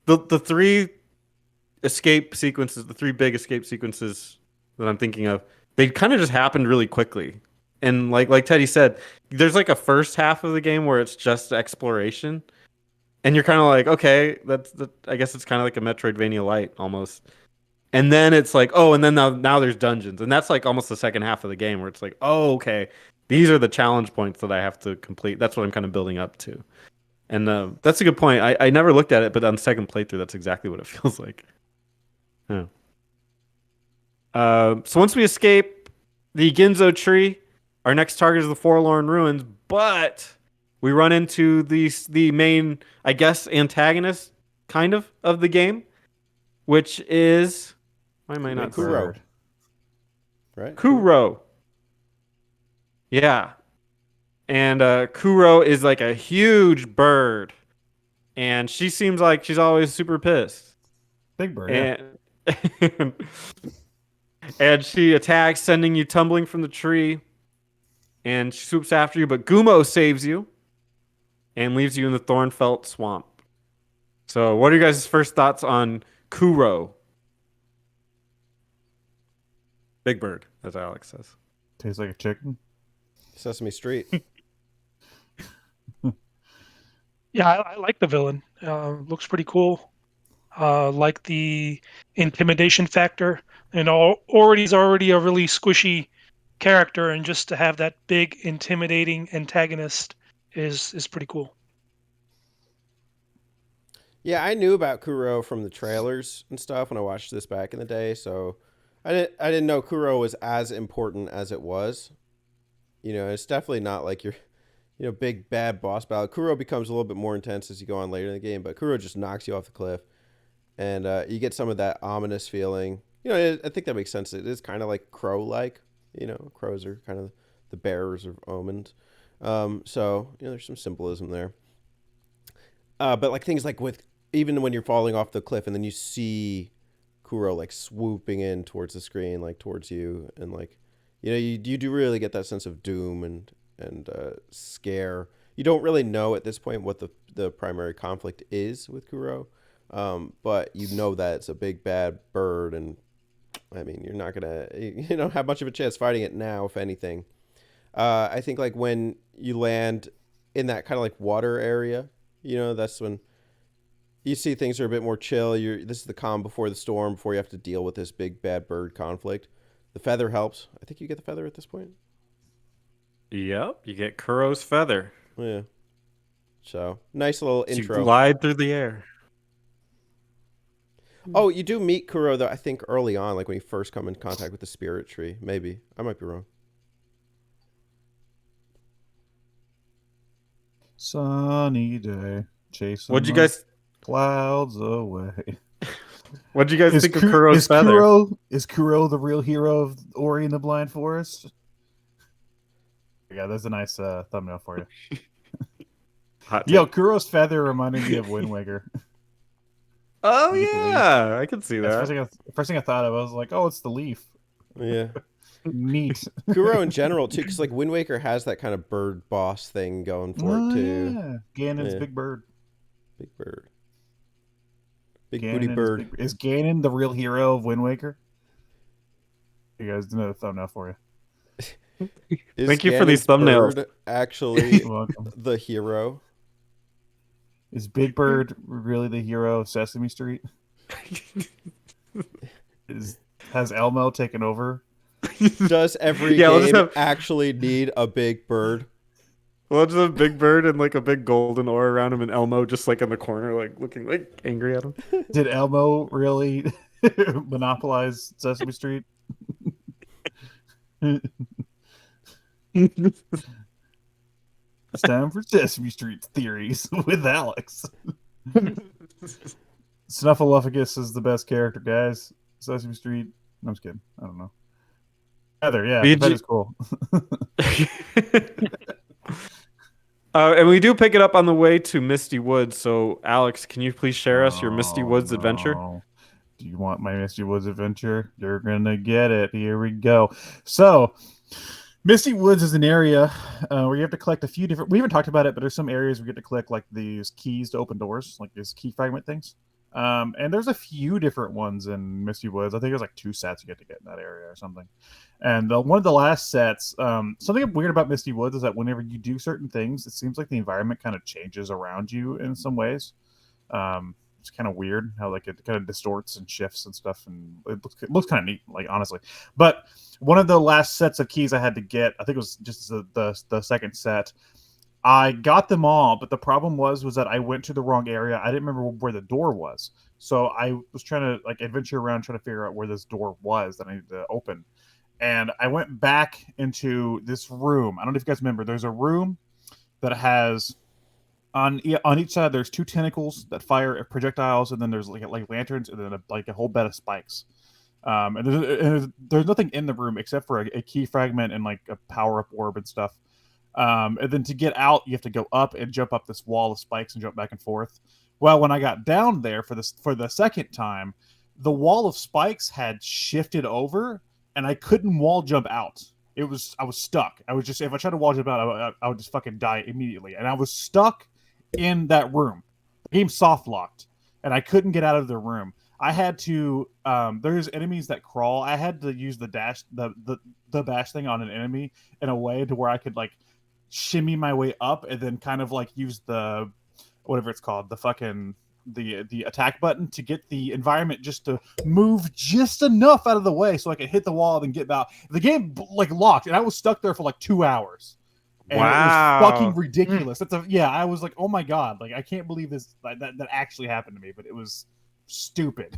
the three escape sequences, the three big escape sequences that I'm thinking of, they kind of just happened really quickly. And like Teddy said, there's like a first half of the game where it's just exploration, and you're kind of like, okay, I guess it's kind of like a Metroidvania Light almost. And then it's like, oh, and then now there's dungeons, and that's like almost the second half of the game where it's like, oh, okay, these are the challenge points that I have to complete. That's what I'm kind of building up to, and that's a good point. I never looked at it, but on second playthrough, that's exactly what it feels like. Yeah. So once we escape the Ginzo tree, our next target is the Forlorn Ruins, but we run into the main, I guess, antagonist kind of the game, which is why am I not Kuro. Right? Kuro. Yeah. And Kuro is like a huge bird, and she seems like she's always super pissed. Big bird. Yeah. And and she attacks, sending you tumbling from the tree. And she swoops after you, but Gumo saves you and leaves you in the Thornfelt Swamp. So, what are you guys' first thoughts on Kuro? Big bird, as Alex says. Tastes like a chicken. Sesame Street. Yeah, I like the villain. Looks pretty cool. Like the intimidation factor. Ori's already a really squishy character, and just to have that big, intimidating antagonist is pretty cool. Yeah, I knew about Kuro from the trailers and stuff when I watched this back in the day, so I didn't know Kuro was as important as it was. You know, it's definitely not like your big bad boss battle. Kuro becomes a little bit more intense as you go on later in the game, but Kuro just knocks you off the cliff, and you get some of that ominous feeling. You know, I think that makes sense. It is kind of like crow-like. You know, crows are kind of the bearers of omens. So, you know, there's some symbolism there. But like things like even when you're falling off the cliff and then you see Kuro like swooping in towards the screen, like towards you, and like, you know, you do really get that sense of doom and scare. You don't really know at this point what the primary conflict is with Kuro, but you know that it's a big bad bird, and I mean, you're not gonna have much of a chance fighting it now, if anything. I think like when you land in that kind of like water area, that's when you see things are a bit more chill. This is the calm before the storm, before you have to deal with this big bad bird conflict. The feather helps. I think you get the feather at this point. Yep, you get Kuro's feather. Yeah. So nice little intro. You glide through the air. Oh, you do meet Kuro though. I think early on, like when you first come in contact with the spirit tree. Maybe I might be wrong. Sunny day, chasing What'd you guys? clouds away. What'd you guys think of Kuro's feather? Is Kuro the real hero of Ori and the Blind Forest? Yeah, that's a nice thumbnail for you. Yo, Kuro's feather reminded me of Wind Waker. Oh yeah, I can see that. First thing I thought of, I was like, oh, it's the leaf. Yeah. Neat. Kuro in general too, because like Wind Waker has that kind of bird boss thing going for it too. Yeah, Ganon's big bird. Big bird. Big booty bird. Is Ganon the real hero of Wind Waker? You guys, another thumbnail for you. Thank you for these thumbnails. Actually, the hero. Is Big Bird really the hero of Sesame Street? Has Elmo taken over? Does every game actually need a big bird? Well, just a big bird and like a big golden ore around him, and Elmo just like in the corner, like looking like angry at him. Did Elmo really monopolize Sesame Street? It's time for Sesame Street theories with Alex. Snuffleupagus is the best character, guys. Sesame Street. I'm just kidding. I don't know. Feather, yeah, the feather's cool. And we do pick it up on the way to Misty Woods. So, Alex, can you please share us your Misty Oh, Woods adventure? no. Do you want my Misty Woods adventure? You're gonna get it. Here we go. So, Misty Woods is an area where you have to collect a few different. We haven't talked about it, but there's some areas we get to collect like these keys to open doors, like these key fragment things. And there's a few different ones in Misty Woods. I think there's like 2 sets you get to get in that area or something. And one of the last sets, something weird about Misty Woods is that whenever you do certain things, it seems like the environment kind of changes around you in some ways. It's kind of weird how like it kind of distorts and shifts and stuff, and it looks kind of neat, like honestly. But one of the last sets of keys I had to get, I think it was just the second set. I got them all, but the problem was that I went to the wrong area. I didn't remember where the door was, so I was trying to like adventure around trying to figure out where this door was that I needed to open. And I went back into this room. I don't know if you guys remember. There's a room that has on each side. There's 2 tentacles that fire projectiles, and then there's like lanterns, and then like a whole bed of spikes. And there's nothing in the room except for a key fragment and like a power up orb and stuff. And then to get out, you have to go up and jump up this wall of spikes and jump back and forth. Well, when I got down there for the second time, the wall of spikes had shifted over, and I couldn't wall jump out. I was stuck. I was just, if I tried to wall jump out, I would just fucking die immediately. And I was stuck in that room. The game soft locked, and I couldn't get out of the room. I had to. There's enemies that crawl. I had to use the dash, the bash thing on an enemy in a way to where I could like shimmy my way up, and then kind of like use the whatever it's called, the fucking the attack button to get the environment just to move just enough out of the way so I could hit the wall and get out. The game like locked, and I was stuck there for like 2 hours. And Wow. it was fucking ridiculous. I was like, oh my god, like I can't believe this that actually happened to me, but it was stupid.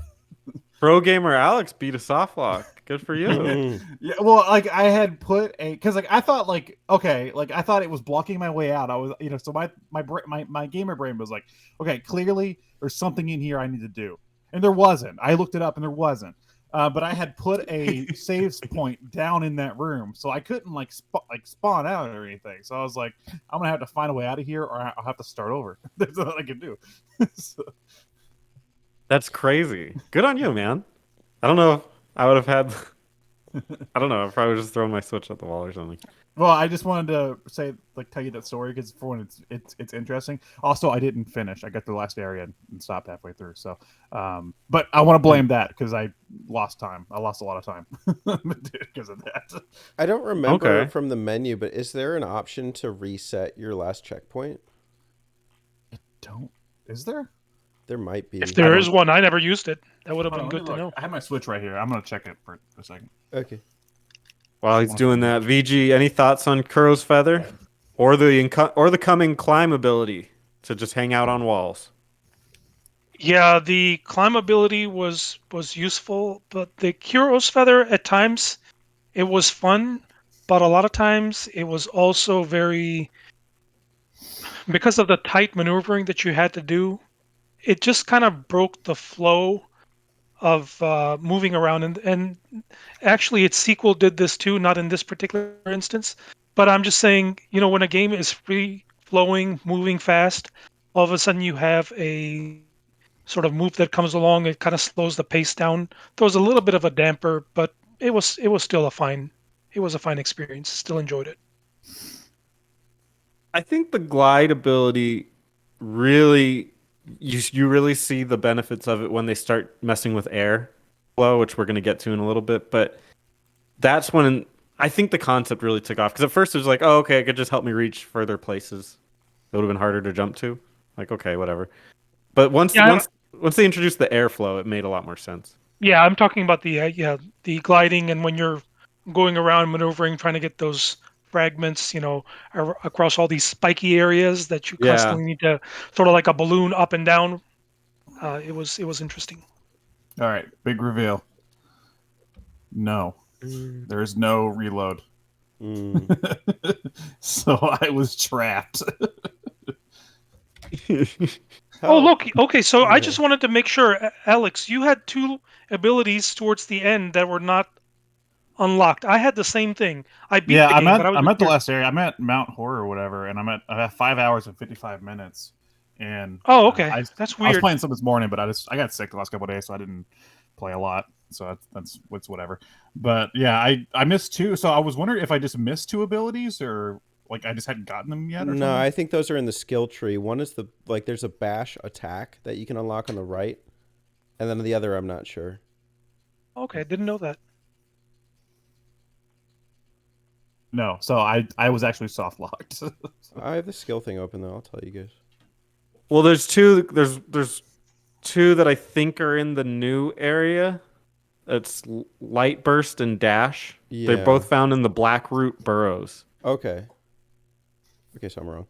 Pro gamer Alex beat a soft lock. Good for you. Yeah, well, like I had put because like I thought like okay, like I thought it was blocking my way out. I was so my gamer brain was like, okay, clearly there's something in here I need to do, and there wasn't. I looked it up and there wasn't. But I had put a saves point down in that room, so I couldn't like spawn out or anything. So I was like, I'm gonna have to find a way out of here, or I'll have to start over. That's all I can do. So. That's crazy. Good on you, man. I don't know. I would have had. I don't know. I probably just thrown my Switch at the wall or something. Well, I just wanted to say, like, tell you that story because for one, it's interesting. Also, I didn't finish. I got to the last area and stopped halfway through. So, but I want to blame that because I lost time. I lost a lot of time because of that. I don't remember Okay. from the menu, but is there an option to reset your last checkpoint? Is there? There might be. If there is one, I never used it. That would have Hold been on, good to know. I have my Switch right here. I'm gonna check it for a second. Okay. While he's doing that, VG, any thoughts on Kuro's feather, or the coming climb ability to just hang out on walls? Yeah, the climb ability was useful, but the Kuro's feather at times it was fun, but a lot of times it was also very because of the tight maneuvering that you had to do. It just kind of broke the flow of moving around, and actually its sequel did this too, not in this particular instance, but I'm just saying, when a game is free flowing, moving fast, all of a sudden you have a sort of move that comes along, it kind of slows the pace down, throws a little bit of a damper, but it was still a fine experience. Still enjoyed it. I think the glide ability really, you really see the benefits of it when they start messing with air flow, which we're going to get to in a little bit. But that's when I think the concept really took off. Because at first it was like, oh, okay, it could just help me reach further places. It would have been harder to jump to. Like, okay, whatever. But once they introduced the airflow, it made a lot more sense. Yeah, I'm talking about the gliding, and when you're going around maneuvering, trying to get those fragments, across all these spiky areas that you constantly need to sort of like a balloon up and down. It was interesting. All right, big reveal. No, there is no reload. So I was trapped. Oh, look. Okay, so I just wanted to make sure, Alex, you had 2 abilities towards the end that were not unlocked. I had the same thing. I beat Yeah, the game, but I was I'm just at the curious. last area. I'm at Mount Horror or whatever, and I have 5 hours and 55 minutes. And Oh, okay. I That's I was weird. playing some this morning, but I got sick the last couple of days, so I didn't play a lot. So that's it's whatever. But yeah, I missed two. So I was wondering if I just missed two abilities, or like I just hadn't gotten them yet, or No, something. I think those are in the skill tree. One is there's a bash attack that you can unlock on the right, and then the other I'm not sure. Okay, didn't know that. No, so I was actually soft locked. I have the skill thing open though. I'll tell you guys. Well, there's two. There's two that I think are in the new area. It's Light Burst and Dash. They're Yeah. both found in the Blackroot burrows. Okay. Okay, so I'm wrong.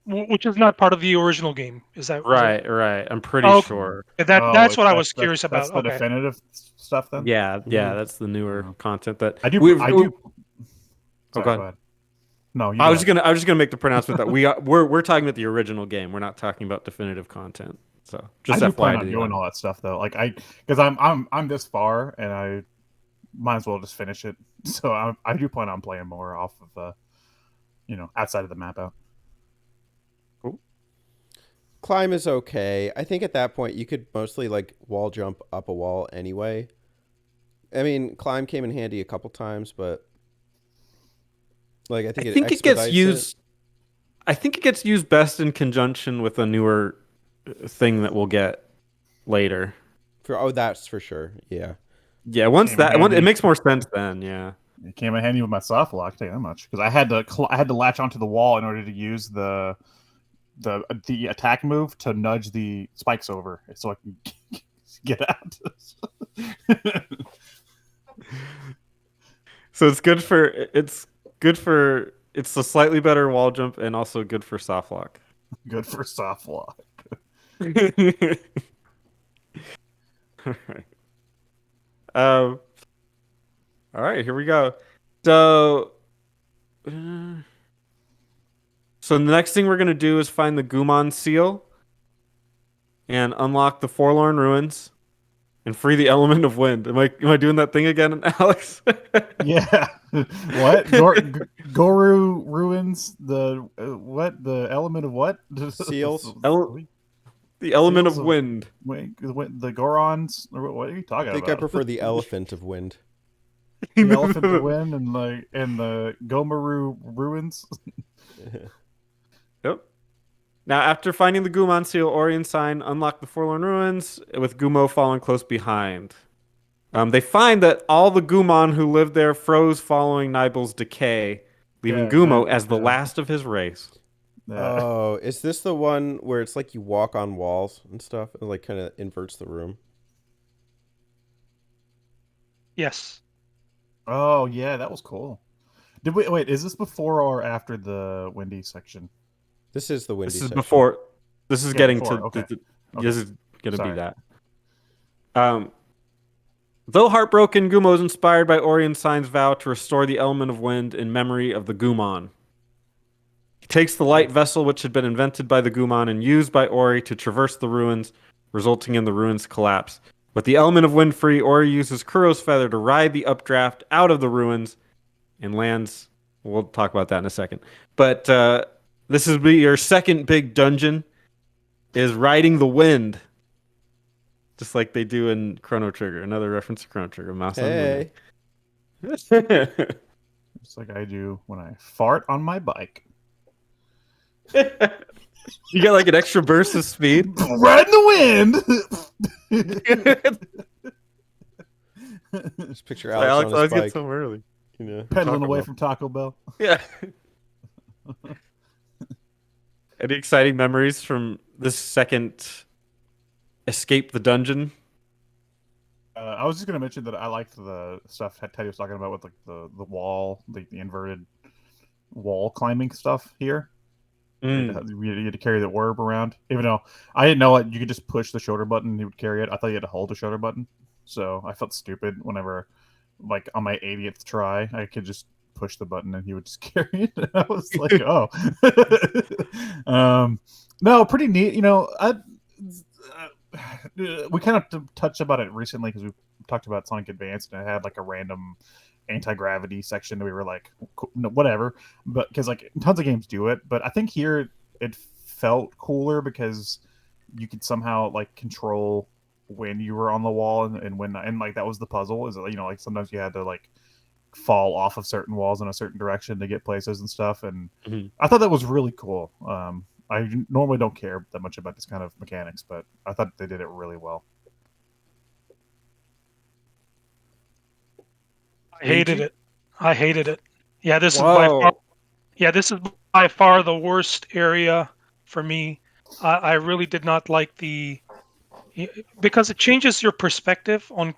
Which is not part of the original game. Is that Right, right. I'm pretty Oh, sure. that's what I was curious That's about. the Okay. definitive stuff then. Yeah, Mhm. that's the newer Oh. content that I do. we've. I do. Oh, Sorry, go ahead. go ahead. No, you I go was ahead. just gonna make the pronouncement that we're talking about the original game. We're not talking about definitive content. So just I do plan FYI to on the doing audience. all that stuff though. Like because I'm this far, and I might as well just finish it. So I do plan on playing more off of outside of the map out. Climb is okay. I think at that point you could mostly like wall jump up a wall anyway. I mean, climb came in handy a couple times, but like I think I think it gets expedites used. I think it gets used best in conjunction with a newer thing that we'll get later. That's for sure. Yeah. Yeah, once Came in that one, it handy. makes more sense then. Yeah. It came in handy with my soft lock. Tell you that much, because I had to latch onto the wall in order to use the attack move to nudge the spikes over, so I can get out. So it's a slightly better wall jump and also good for soft lock. Good for soft lock. All right. All right, here we go. So the next thing we're gonna do is find the Gumon seal and unlock the Forlorn Ruins and free the element of wind. Am I doing that thing again, Alex? Yeah. What? Goru ruins the what? The element of what? Seals. The element Seals of wind. Wait, the Gorons. What are you talking I think about? I prefer the elephant of wind. The elephant of wind and the Gomaru ruins. Yep. Now, after finding the Gumon seal, Ori and Sign unlock the Forlorn Ruins, with Gumo following close behind. They find that all the Gumon who lived there froze following Nibel's decay, leaving Yeah, Gumo exactly, as the yeah. last of his race. Yeah. Oh, is this the one where it's like you walk on walls and stuff and like kind of inverts the room? Yes. Oh yeah, that was cool. Did we wait? Is this before or after the windy section? This is the windy This is section. before. This is Yeah, getting before, to. okay. This is gonna Sorry. be that. Though heartbroken, Gumo is inspired by Ori and Sign's vow to restore the element of wind in memory of the Gumon. He takes the light vessel which had been invented by the Gumon and used by Ori to traverse the ruins, resulting in the ruins' collapse. With the element of wind free, Ori uses Kuro's feather to ride the updraft out of the ruins and lands. We'll talk about that in a second. But this will be your second big dungeon, is riding the wind. Just like they do in Chrono Trigger. Another reference to Chrono Trigger. Mouse on Hey. wind. Just like I do when I fart on my bike. You get like an extra burst of speed. Riding the wind. Just picture Alex Alex on always his gets bike. home early. You know. Pedaling Taco away Bell. from Taco Bell. Yeah. Any exciting memories from this second escape the dungeon? I was just gonna mention that I liked the stuff Teddy was talking about with like the wall, the inverted wall climbing stuff here. You had to carry the orb around, even though I didn't know it. You could just push the shoulder button and he would carry it. I thought you had to hold the shoulder button, so I felt stupid whenever, like on my 80th try, I could just push the button and he would just carry it. And I was like, oh, no, pretty neat. You know, we kind of touched about it recently because we talked about Sonic Advance and it had like a random anti-gravity section that we were like, no, whatever. But because like tons of games do it, but I think here it felt cooler because you could somehow like control when you were on the wall and when not. And like that was the puzzle, is like sometimes you had to like fall off of certain walls in a certain direction to get places and stuff. And I thought that was really cool. I normally don't care that much about this kind of mechanics, but I thought they did it really well. I hated it. I hated it. Yeah, this is Whoa. this is by far the worst area for me. I really did not like because it changes your perspective on,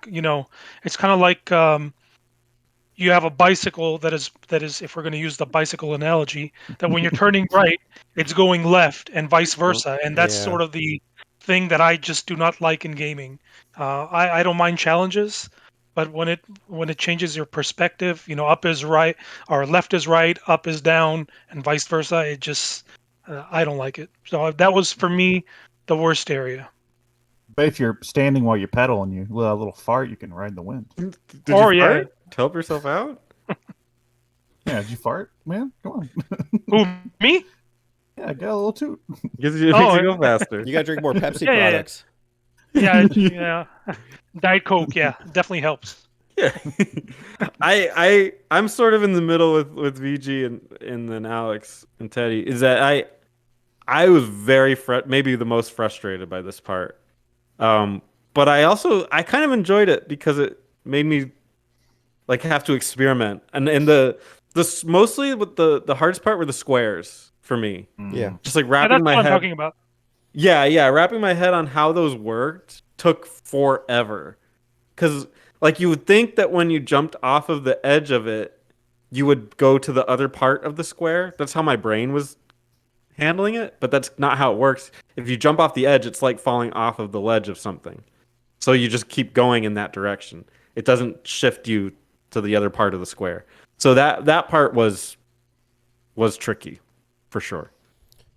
it's kind of like you have a bicycle that is if we're going to use the bicycle analogy, that when you're turning right, it's going left and vice versa, and that's Yeah. sort of the thing that I just do not like in gaming. I don't mind challenges, but when it changes your perspective, up is right or left is right, up is down, and vice versa, it just I don't like it. So that was for me the worst area. But if you're standing while you pedal and you let a little fart, you can ride the wind. Did Or you yeah, fart to help yourself out? Yeah, did you fart, man? Come on. who, me? Yeah, get a little toot. It makes you go faster. You gotta drink more Pepsi Yeah, yeah, yeah. products. Yeah. Diet Coke, yeah, definitely helps. Yeah. I'm sort of in the middle with VG and then Alex and Teddy. Is that I was very maybe the most frustrated by this part. But I kind of enjoyed it because it made me like have to experiment. And the mostly with the hardest part were the squares for me. Yeah. Just like Yeah, wrapping that's my what I'm head. talking about. Yeah, wrapping my head on how those worked took forever. Cuz like you would think that when you jumped off of the edge of it, you would go to the other part of the square. That's how my brain was handling it, but that's not how it works. If you jump off the edge, it's like falling off of the ledge of something. So you just keep going in that direction. It doesn't shift you to the other part of the square. So that part was tricky, for sure.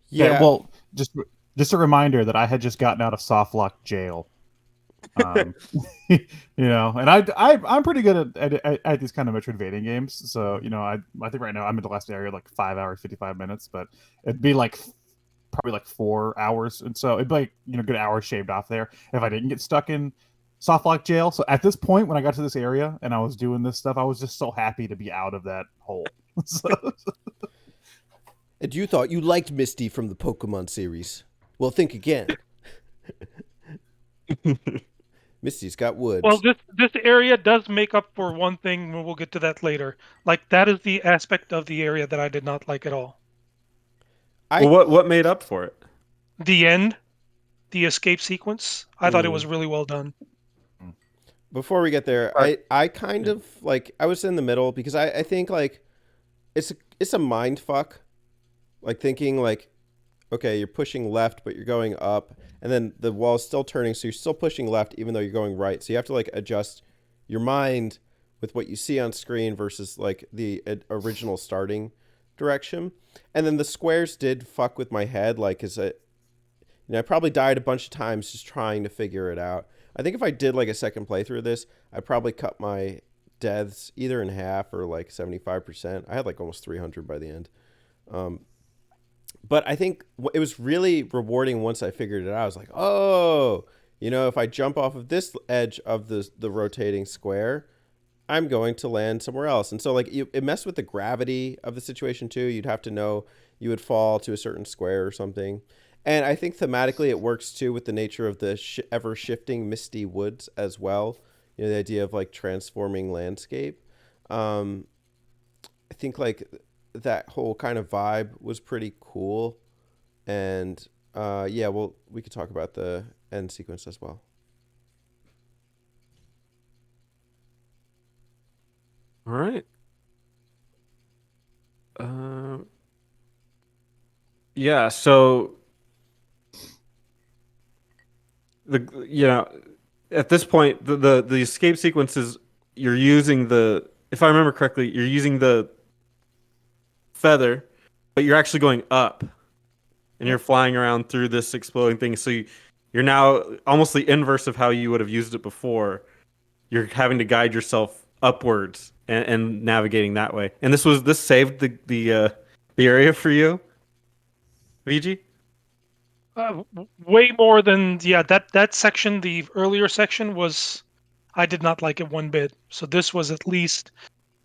Yeah. Well, just a reminder that I had just gotten out of softlock jail. And I'm pretty good at these kind of metro invading games. So I think right now I'm in the last area like 5 hours 55 minutes, but it'd be like probably like 4 hours, and so it'd be like good hour shaved off there if I didn't get stuck in softlock jail. So at this point, when I got to this area and I was doing this stuff, I was just so happy to be out of that hole. And you thought you liked Misty from the Pokemon series. Well, think again. Misty's got woods. Well, this area does make up for one thing. We'll get to that later. Like that is the aspect of the area that I did not like at all. Well, what made up for it? The end, the escape sequence. I thought it was really well done. Before we get there, I kind of like I was in the middle because I think like it's a mind fuck. Like thinking like, okay, you're pushing left, but you're going up, and then the wall's still turning, so you're still pushing left even though you're going right. So you have to like adjust your mind with what you see on screen versus like the original starting direction. And then the squares did fuck with my head, like I probably died a bunch of times just trying to figure it out. I think if I did like a second playthrough of this, I'd probably cut my deaths either in half or like 75%. I had like almost 300 by the end. But I think it was really rewarding once I figured it out. I was like, oh, if I jump off of this edge of the rotating square, I'm going to land somewhere else. And so like it messed with the gravity of the situation too. You'd have to know you would fall to a certain square or something. And I think thematically it works too with the nature of the ever-shifting Misty Woods as well. The idea of like transforming landscape. I think like that whole kind of vibe was pretty cool. And we could talk about the end sequence as well. All right. So at this point the escape sequences you're using if I remember correctly, you're using the feather, but you're actually going up and you're flying around through this exploding thing. So you're now almost the inverse of how you would have used it before. You're having to guide yourself upwards and navigating that way. And this saved the area for you, VG. Way more than that section. The earlier section was, I did not like it one bit. So this was at least,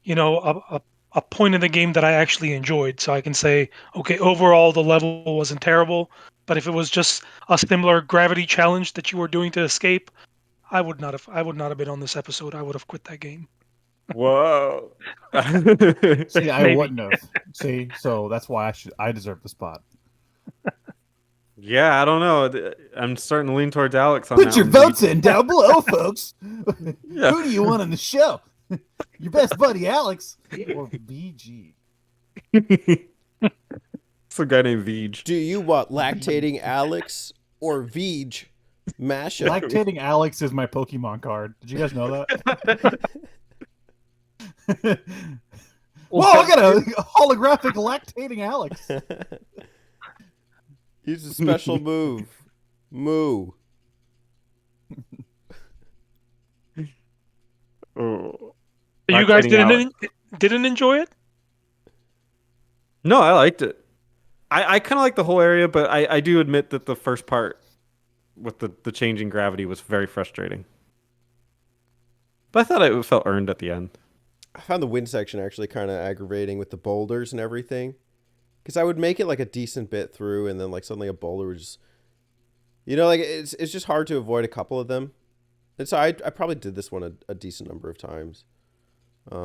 a point in the game that I actually enjoyed. So I can say, okay, overall the level wasn't terrible, but if it was just a similar gravity challenge that you were doing to escape, I would not have been on this episode. I would have quit that game. Whoa. See, I Maybe. wouldn't have. See, so that's why I deserve the spot. Yeah, I don't know. I'm starting to lean towards Alex on Put that your one, votes in down below, folks. Yeah. Who do you want on the show? Your best buddy Alex or BG? It's a guy named Vij. Do you want lactating Alex or VGMashUP? Lactating Alex is my Pokemon card. Did you guys know that? Whoa, I got a holographic lactating Alex. Use a special move. Moo. Oh. You guys Lactating Alex. didn't enjoy it? No, I liked it. I kind of like the whole area, but I do admit that the first part with the changing gravity was very frustrating. But I thought it felt earned at the end. I found the wind section actually kind of aggravating with the boulders and everything. Because I would make it like a decent bit through, and then like suddenly a boulder would just, like it's just hard to avoid a couple of them. And so I probably did this one a decent number of times. It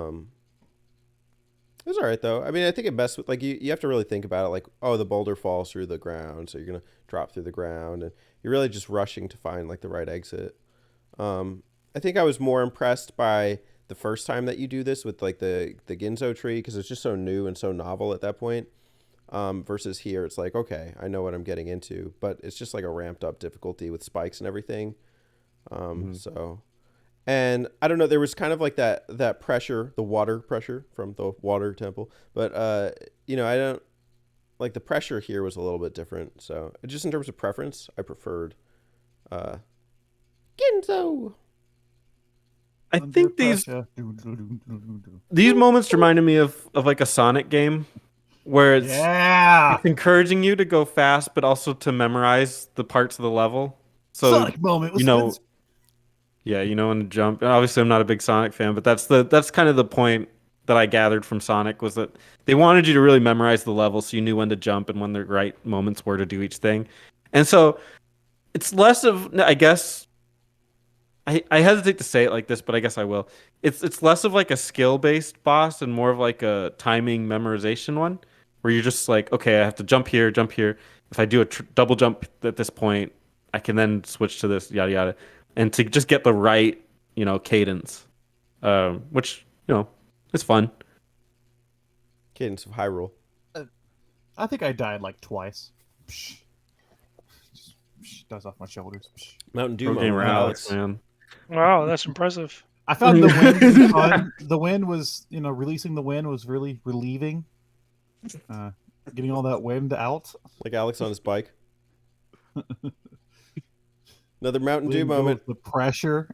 was all right though. I mean, I think it messed with like you have to really think about it. Like, oh, the boulder falls through the ground, so you're gonna drop through the ground, and you're really just rushing to find like the right exit. I think I was more impressed by the first time that you do this with like the Ginzo tree, because it's just so new and so novel at that point. Versus here, it's like, okay, I know what I'm getting into, but it's just like a ramped up difficulty with spikes and everything. So, and I don't know, there was kind of like that pressure, the water pressure from the water temple, but I don't like the pressure here was a little bit different. So just in terms of preference, I preferred Ginzo. I think these moments reminded me of like a Sonic game where it's encouraging you to go fast, but also to memorize the parts of the level. So Sonic moment was when to jump. And obviously, I'm not a big Sonic fan, but that's kind of the point that I gathered from Sonic, was that they wanted you to really memorize the level so you knew when to jump and when the right moments were to do each thing. And so it's less of, I guess, I hesitate to say it like this, but I guess I will. It's less of like a skill-based boss and more of like a timing memorization one, where you're just like, okay, I have to jump here, jump here. If I do a double jump at this point, I can then switch to this, yada yada, and to just get the right, cadence, which is fun. Cadence of Hyrule. I think I died like twice. Does off my shoulders. Mountain Dew Pro gamer moment, Alex, man. Wow, that's impressive. I found the wind fun. The wind was, releasing the wind was really relieving. Getting all that wind out. Like Alex on his bike. Another Mountain Dew Letting go moment. of the pressure.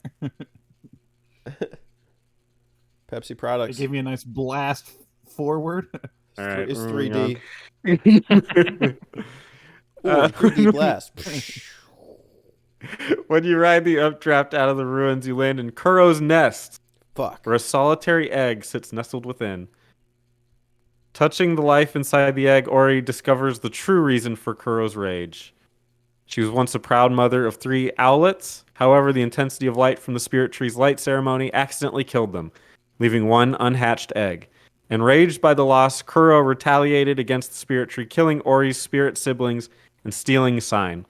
Pepsi products. It gave me a nice blast forward. All right, It's moving 3D. Ooh, 3D blast. When you ride the updraft out of the ruins, you land in Kuro's nest, Fuck. where a solitary egg sits nestled within. Touching the life inside the egg, Ori discovers the true reason for Kuro's rage. She was once a proud mother of 3 owlets. However, the intensity of light from the spirit tree's light ceremony accidentally killed them, leaving one unhatched egg. Enraged by the loss, Kuro retaliated against the spirit tree, killing Ori's spirit siblings and stealing Sign.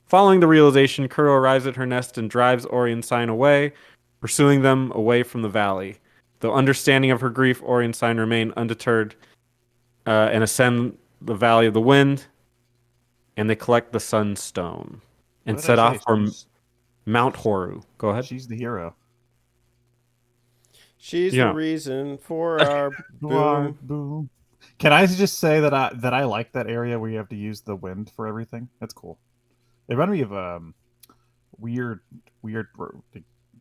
Following the realization, Kuro arrives at her nest and drives Ori and Sign away, pursuing them away from the valley. Though understanding of her grief, Ori and Sign remain undeterred and ascend the Valley of the Wind, and they collect the Sunstone and set off for Mount Horu. Go ahead. She's the hero. She's the reason for our boom. Boom. Can I just say that I like that area where you have to use the wind for everything? That's cool. It reminded me of weird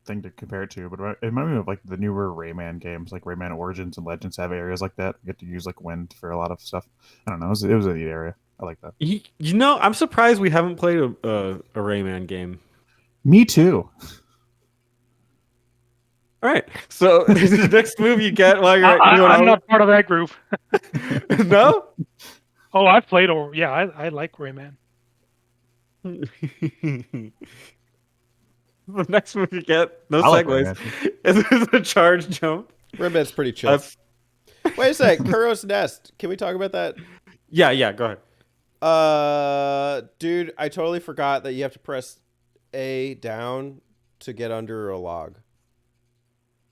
thing to compare it to, but it reminds me of like the newer Rayman games, like Rayman Origins and Legends have areas like that. You get to use like wind for a lot of stuff. I don't know. It was a neat area. I like that. You know, I'm surprised we haven't played a Rayman game. Me too. All right, so the next move you get while you're I'm not part of that group. No. Oh, I've played, or yeah, I like Rayman. The next move you get, no I like segues, is a charge jump. Rayman's pretty chill. Wait a sec, Kuro's Nest. Can we talk about that? Yeah, go ahead. Dude, I totally forgot that you have to press A down to get under a log.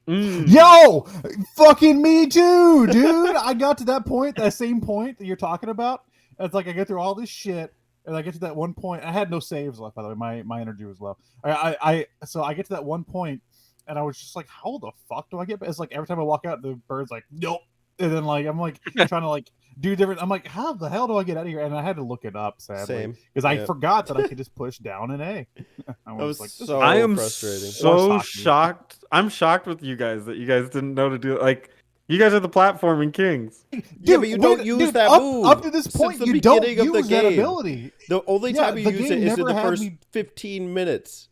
Yo, fucking me too, dude. I got to that same point that you're talking about. It's like I get through all this shit, and I get to that one point. I had no saves left, by the way. My energy was low. So I get to that one point, and I was just like, how the fuck do I get? It's like every time I walk out, the bird's like, nope. And then like I'm like trying to like do different. I'm like, how the hell do I get out of here? And I had to look it up, sadly, because I forgot that I could just push down an A. I was like, so I am frustrating. so shocked. I'm shocked with you guys that you guys didn't know to do it. Like, you guys are the platforming kings. Yeah, but you don't use that move. Up to this point, the you don't beginning of use the that game. ability. The only time you the use game it is in never the had first me- 15 minutes.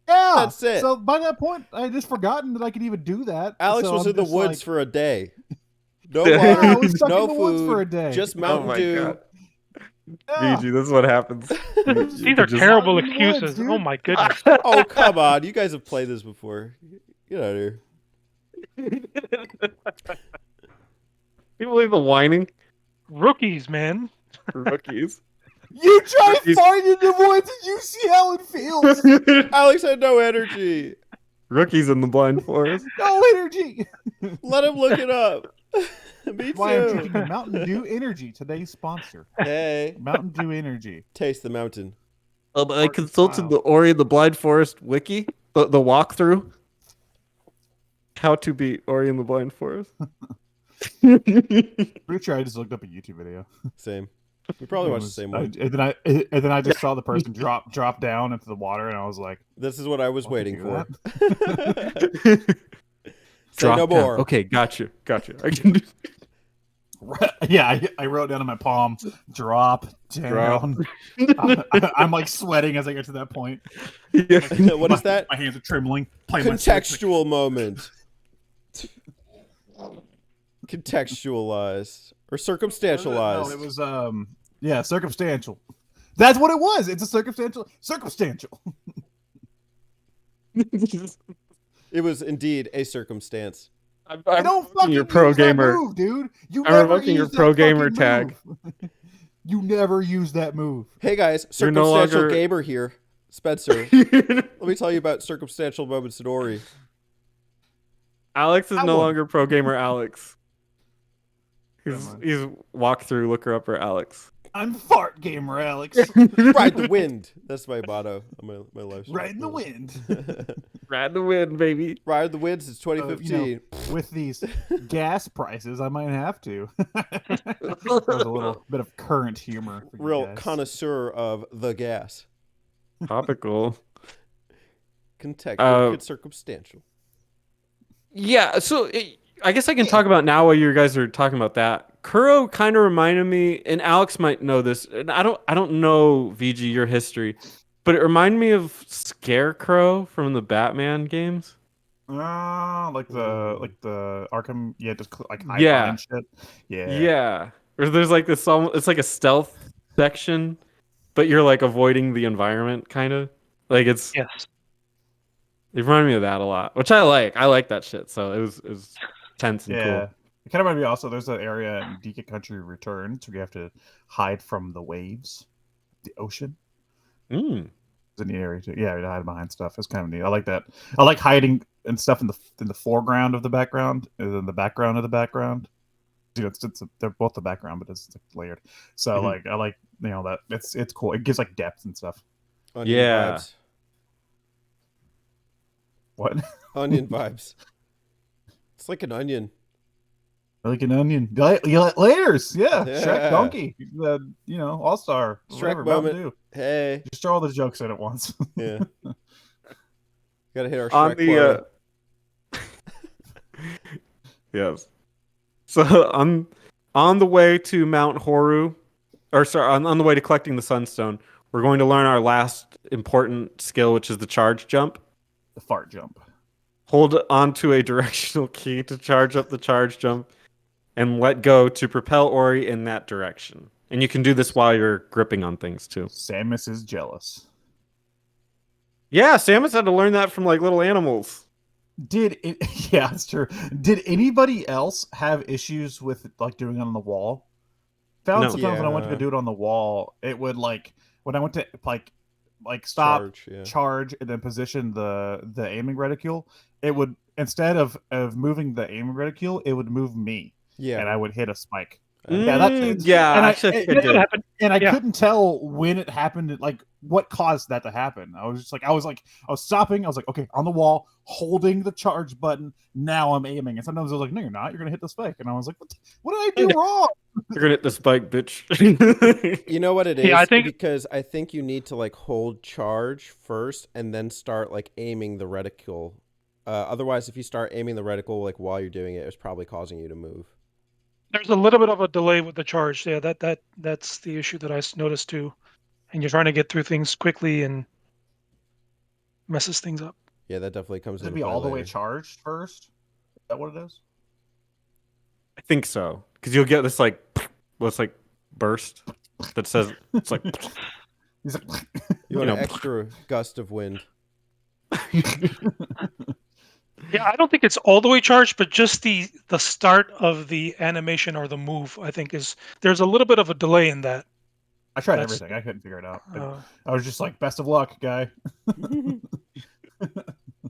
Yeah, That's it. So by that point, I had just forgotten that I could even do that. Alex So was I'm in the just woods like, for a day. No Yeah, water, I was stuck no in the woods food, for a day. just Oh Mountain my Dew. God. Yeah. VG, this is what happens. These are terrible Out in the woods, excuses. dude. Oh my goodness. Oh, come on. You guys have played this before. Get out of here. You believe the whining? Rookies, man. Rookies. You try Rookies. fighting in the woods and you see how it feels. Alex had no energy. Rookies in the blind forest. No energy. Let him look it up. Me Why I'm too. drinking Mountain Dew Energy, today's sponsor. Hey, Mountain Dew Energy. taste the mountain. I consulted the Ori the Blind Forest wiki, the walkthrough. How to beat Ori in the Blind Forest. Pretty sure I just looked up a YouTube video. Same. We probably watched the same one. And then I just saw the person drop down into the water, and I was like, This is what I was "What waiting can for. do Say no Drop down. more. Okay, gotcha. I can do. that?" Yeah, I wrote down in my palm, drop down. I'm like sweating as I get to that point. What is that? My hands are trembling. Playing my Switch. Contextual moment. Contextualized or circumstantialized. No, it was circumstantial. That's what it was. It's a circumstantial. It was indeed a circumstance. I'm don't revoking fucking your pro use that gamer. move, dude. You I'm never revoking your use that pro gamer fucking tag. move. You never use that move. Hey guys, You're no circumstantial longer- gamer here. Spencer, let me tell you about circumstantial moments in Ori. Alex is I no won't. longer pro gamer Alex. Come on. He's walkthrough looker upper Alex. I'm fart gamer, Alex. Ride the wind. That's my motto on my life. Right in the wind. Ride the wind, baby. Ride the wind since 2015. With these gas prices, I might have to. That was a little bit of current humor. For you Real guys. connoisseur of the gas. Topical. Good circumstantial. Yeah, so I guess I can talk about now while you guys are talking about that. Kuro kind of reminded me, and Alex might know this, and I don't know, VG, your history, but it reminded me of Scarecrow from the Batman games. Like the Arkham, just like hide Yeah. behind shit. Yeah. Yeah. Or there's like this, it's like a stealth section, but you're like avoiding the environment, kind of. Like it's, Yes. it reminded me of that a lot, which I like. I like that shit. So it was tense and Yeah. cool. It kind of reminded me also, there's an area in Deca Country Returns where you have to hide from the waves, the ocean. Mm. It's in the area too. Yeah, to hide behind stuff. It's kind of neat. I like that. I like hiding and stuff in the foreground of the background and then the background of the background. You know, they're both the background, but it's layered. So like I like that. It's cool. It gives like depth and stuff. Onion Yeah. vibes. What? Onion vibes. It's like an onion. Like an onion. Layers. Yeah. Yeah. Shrek Donkey. All Star. Shrek moment. Hey. Just throw all the jokes in at once. Yeah. Gotta hit our On Shrek the yes. So on the way to Mount Horu, or sorry, on the way to collecting the Sunstone, we're going to learn our last important skill, which is the charge jump. The fart jump. Hold onto a directional key to charge up the charge jump, and let go to propel Ori in that direction. And you can do this while you're gripping on things too. Samus is jealous. Yeah, Samus had to learn that from like little animals. Did it? Yeah, that's true. Did anybody else have issues with like doing it on the wall? Found No. sometimes when I went to Yeah. do it on the wall, it would like when I went to like stop, charge, and then position the aiming reticule, it would instead of moving the aiming reticule, it would move me, Yeah. and I would hit a spike. Yeah, that's yeah. and Actually, I think I That did. happened. and I Yeah. couldn't tell when it happened, like what caused that to happen. I was stopping. I was like, okay, on the wall, holding the charge button. Now I'm aiming, and sometimes I was like, no, you're not. You're gonna hit the spike, and I was like, what did I do wrong? You're gonna hit the spike, bitch. You know what it is? Yeah, I think- because I think you need to like hold charge first and then start like aiming the reticle. Otherwise, if you start aiming the reticle like while you're doing it, it's probably causing you to move. There's a little bit of a delay with the charge. Yeah, that's the issue that I noticed too. And you're trying to get through things quickly and messes things up. Yeah, that definitely comes Should it into be play all the way later. charged first? Is that what it is? I think so, because you'll get this like, what's like burst that says it's like. He's like, You want know. an extra gust of wind. Yeah, I don't think it's all the way charged, but just the start of the animation or the move, I think there's a little bit of a delay in that. I tried That's- everything. I couldn't figure it out. Uh, I was just like, best of luck, guy.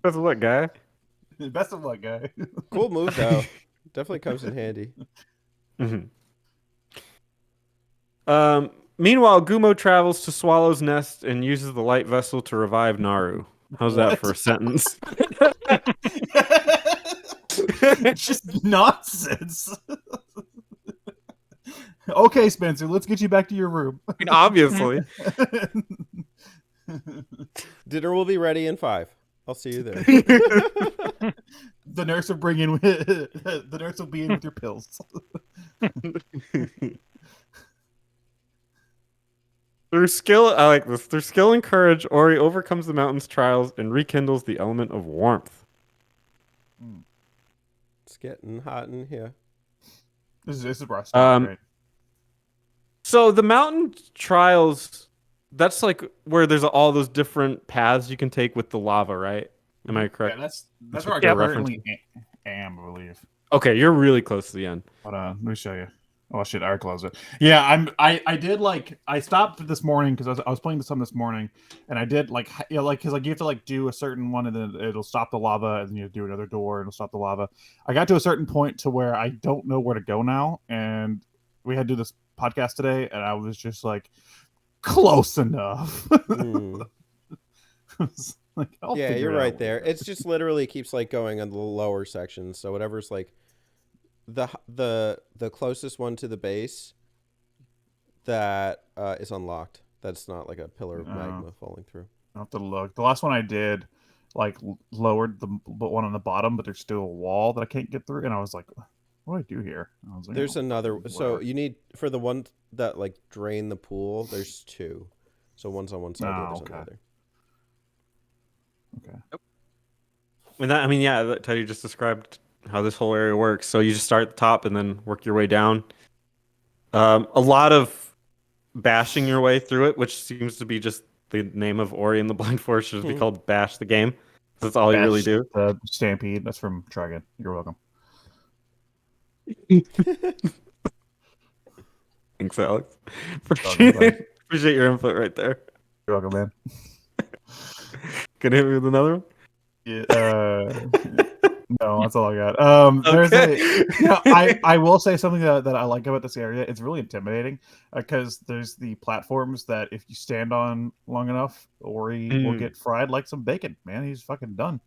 That's what, guy. Best of luck, guy. Cool move though. Definitely comes in handy. Mm-hmm. Meanwhile, Gumo travels to Swallow's Nest and uses the light vessel to revive Naru. How's that What? for a sentence? It's just nonsense. Okay, Spencer, let's get you back to your room. I mean, obviously. Dinner will be ready in 5. I'll see you there. The nurse will bring in. The nurse will be in with your pills. Through skill, I like this. Through skill and courage, Ori overcomes the mountain's trials and rekindles the element of warmth. It's getting hot in here. This is rough, right? So the mountain trials, that's like where there's all those different paths you can take with the lava, right? Am I correct? Yeah, that's That's where I what they're currently am, I believe. Okay, you're really close to the end. Hold on, let me show you. Oh shit, I closed it. Yeah, I did like I stopped this morning because I was playing some this morning, and I did like because like you have to like do a certain one and then it'll stop the lava, and then you do another door and it'll stop the lava. I got to a certain point to where I don't know where to go now, and we had to do this podcast today, and I was just like close enough. Like, I'll Yeah, figure you're it out right there. later. It's just literally keeps like going on the lower sections. So whatever's like the closest one to the base that is unlocked. That's not like a pillar of magma falling through. I'll have to look. The last one I did, like, lowered the one on the bottom, but there's still a wall that I can't get through. And I was like, what do I do here? And I was like, There's oh, another. So whatever. you need for the one that like drain the pool. There's 2. So one's on one side, the other's on the okay. other. Okay. And that, I mean, yeah, that Teddy just described how this whole area works. So you just start at the top and then work your way down. A lot of bashing your way through it, which seems to be just the name of Ori and the Blind Forest should be called Bash the Game. That's all you really Bash do. The Stampede. That's from Try Again. You're welcome. Thanks, Alex. Welcome, bud. Appreciate your input right there. You're welcome, man. Can you hit me with another one? Yeah, no, that's all I got. There's I will say something that I like about this area. It's really intimidating because there's the platforms that if you stand on long enough, Ori will get fried like some bacon. Man, he's fucking done.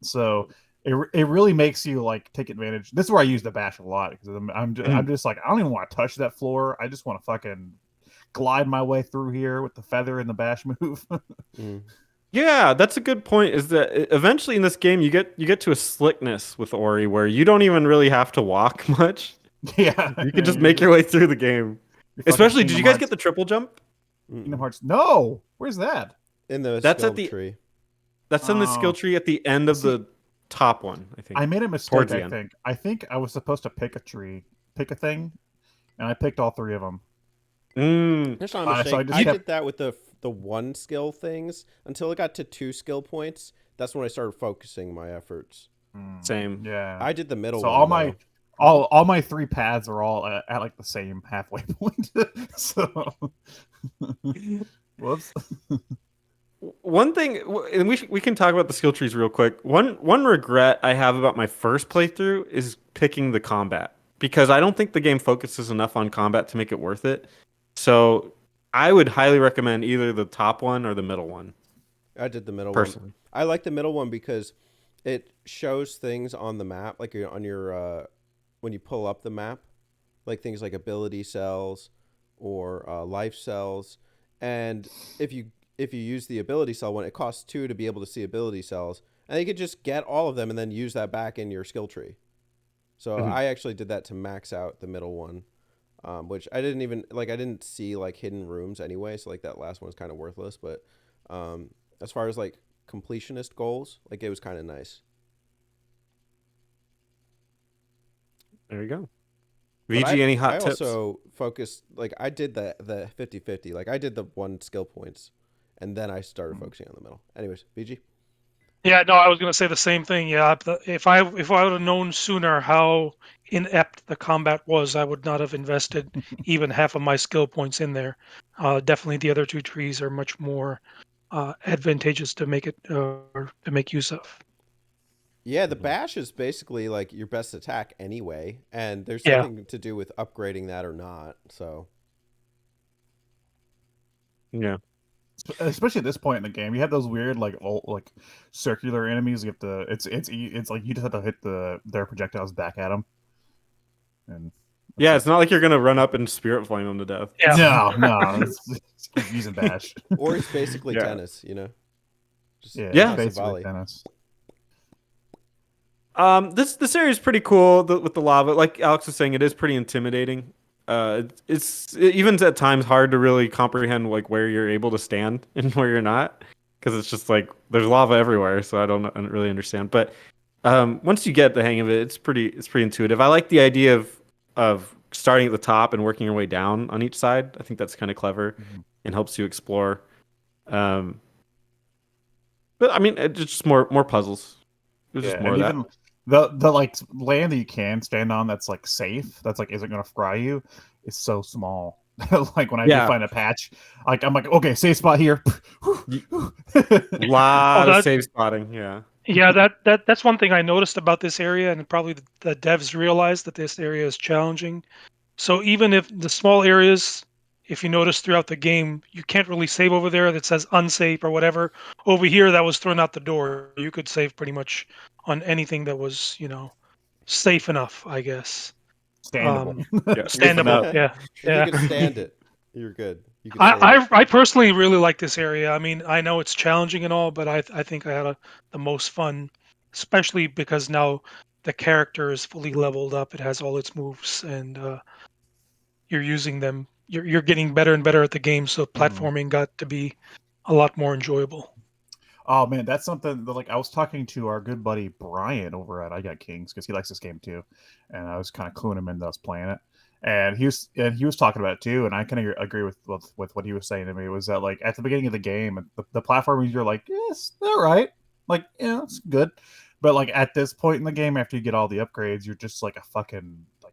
So it really makes you like take advantage. This is where I use the bash a lot because I'm just like I don't even want to touch that floor. I just want to fucking glide my way through here with the feather and the bash move. Yeah, that's a good point. Is that eventually in this game you get to a slickness with Ori where you don't even really have to walk much. Yeah, You can just make your way through the game. You're fucking Especially, did Kingdom you guys Hearts. get the triple jump? Kingdom Hearts. No, where's that? In the That's skill at the tree. That's in the skill Oh. tree at the end of See, the top one, I think. I made a mistake. Towards the I end. think. I think I was supposed to pick a thing, and I picked all three of them. Here's not a So I mistake. just I kept- did that with the one skill things until it got to 2 skill points. That's when I started focusing my efforts. Same. Yeah. I did the middle So one. all my 3 paths are all at like the same halfway point. So, whoops. One thing, and we can talk about the skill trees real quick. One regret I have about my first playthrough is picking the combat because I don't think the game focuses enough on combat to make it worth it. So I would highly recommend either the top one or the middle one. I did the middle Personally. one. I like the middle one because it shows things on the map, like on your when you pull up the map, like things like ability cells or life cells. And if you use the ability cell one, it costs 2 to be able to see ability cells, and you could just get all of them and then use that back in your skill tree. So I actually did that to max out the middle one, which I didn't even like. I didn't see like hidden rooms anyway, so like that last one was kind of worthless. But as far as like completionist goals, like it was kind of nice. There you go. But VG, any hot I tips? also focused, like I did the 50-50. Like I did the 1 skill points, and then I started focusing on the middle. Anyways, BG. Yeah, no, I was gonna say the same thing. Yeah, if I would have known sooner how inept the combat was, I would not have invested even half of my skill points in there. Definitely, the other 2 trees are much more advantageous to make it or to make use of. Yeah, the bash is basically like your best attack anyway, and there's Yeah. something to do with upgrading that or not. So Yeah. Especially at this point in the game, you have those weird like circular enemies. You have to it's like you just have to hit their projectiles back at them. And Yeah, it's not like you're gonna run up and spirit flame them to death. Yeah. no, it's keep using bash. or it's basically Yeah. tennis, you know. Just Yeah, Yeah. toss a basically volley. tennis. This area is pretty cool with the lava. Like Alex was saying, it is pretty intimidating. It's even at times hard to really comprehend like where you're able to stand and where you're not, because it's just like there's lava everywhere. So I don't really understand. But once you get the hang of it, it's pretty intuitive. I like the idea of starting at the top and working your way down on each side. I think that's kind of clever and helps you explore. But I mean, it's just more puzzles. It was just more and of that. even the like land that you can stand on that's like safe, that's like isn't gonna fry you, is so small. Like when I do Yeah. find a patch, like I'm like, okay, safe spot here. Lot of that- save spotting. Yeah. Yeah, that's one thing I noticed about this area, and probably the devs realized that this area is challenging. So even if the small areas, if you notice throughout the game, you can't really save over there that says unsafe or whatever. Over here, that was thrown out the door. You could save pretty much on anything that was, safe enough, I guess. Standable. Yeah. Standable, yeah. If you could stand it, you're good. You could save it. I personally really like this area. I mean, I know it's challenging and all, but I think I had the most fun, especially because now the character is fully leveled up. It has all its moves, and you're using them. You're getting better and better at the game, so platforming got to be a lot more enjoyable. Oh man, that's something that like I was talking to our good buddy Brian over at I Got Kings because he likes this game too, and I was kind of cluing him into us playing it, and he was talking about it too, and I kind of agree with what he was saying to me was that like at the beginning of the game, the platforming you're like, yes, all right, like yeah, it's good, but like at this point in the game, after you get all the upgrades, you're just like a fucking like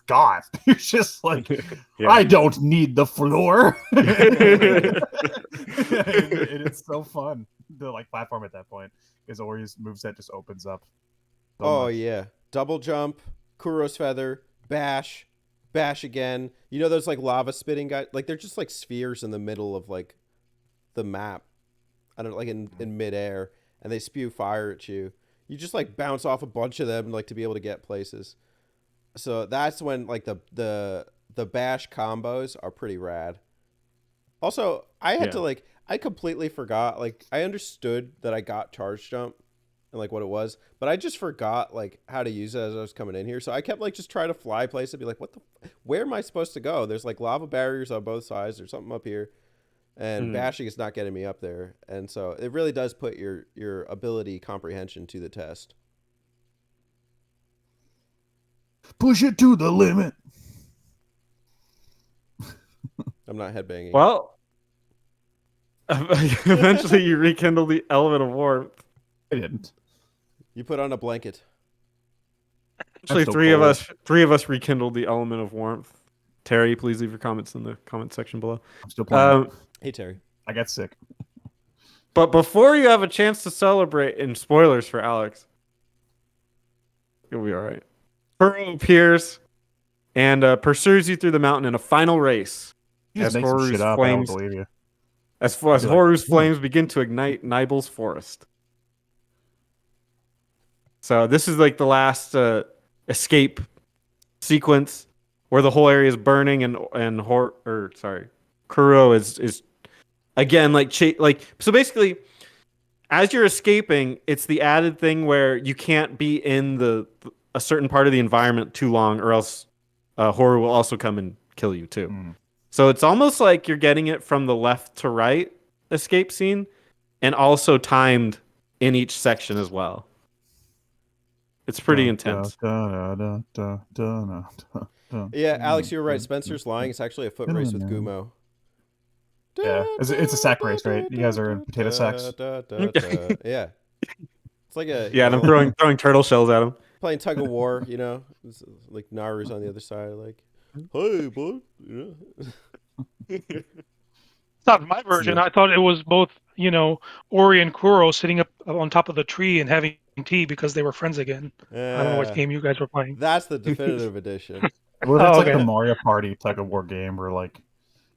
god. You're just like, Yeah. I don't need the floor. It's so fun to like platform at that point because Ori's moveset just opens up. so Oh much. yeah, double jump, Kuro's feather, bash, bash again. You know those like lava spitting guys? Like they're just like spheres in the middle of like the map. I don't know, like in midair, and they spew fire at you. You just like bounce off a bunch of them like to be able to get places. So that's when like the bash combos are pretty rad. Also, I had Yeah. to like I completely forgot. Like, I understood that I got charge jump and like what it was, but I just forgot like how to use it as I was coming in here. So I kept like just trying to fly place and be like, where am I supposed to go? There's like lava barriers on both sides. There's something up here, and bashing is not getting me up there. And so it really does put your ability comprehension to the test. Push it to the limit. I'm not headbanging. Well, eventually you rekindle the element of warmth. I didn't. You put on a blanket. Actually, so three of us rekindled the element of warmth. Terry, please leave your comments in the comment section below. I'm still playing. Hey, Terry. I got sick. But before you have a chance to celebrate, and spoilers for Alex, you'll be all right. Kuro appears and pursues you through the mountain in a final race. You just As make some Horu's shit up. flames- I don't believe you. As I'd be like, Horu's flames begin to ignite Nibel's forest. So this is like the last escape sequence where the whole area is burning and Kuro is again like so basically as you're escaping, it's the added thing where you can't be in a certain part of the environment too long, or else Horu will also come and kill you too. So it's almost like you're getting it from the left to right escape scene, and also timed in each section as well. It's pretty intense. Yeah, Alex, you were right. Spencer's lying. It's actually a foot race with Gumo. Yeah, it's a sack race, right? You guys are in potato sacks. Yeah, it's like a Yeah, and I'm throwing turtle shells at him. playing tug of war. You know, it's like Naru's on the other side. Like, hey, bud. You know? It's not my version. I thought it was both, Ori and Kuro sitting up on top of the tree and having tea because they were friends again. I don't know what game you guys were playing. That's the definitive edition. Well, that's like okay. the Mario Party tug of war game where like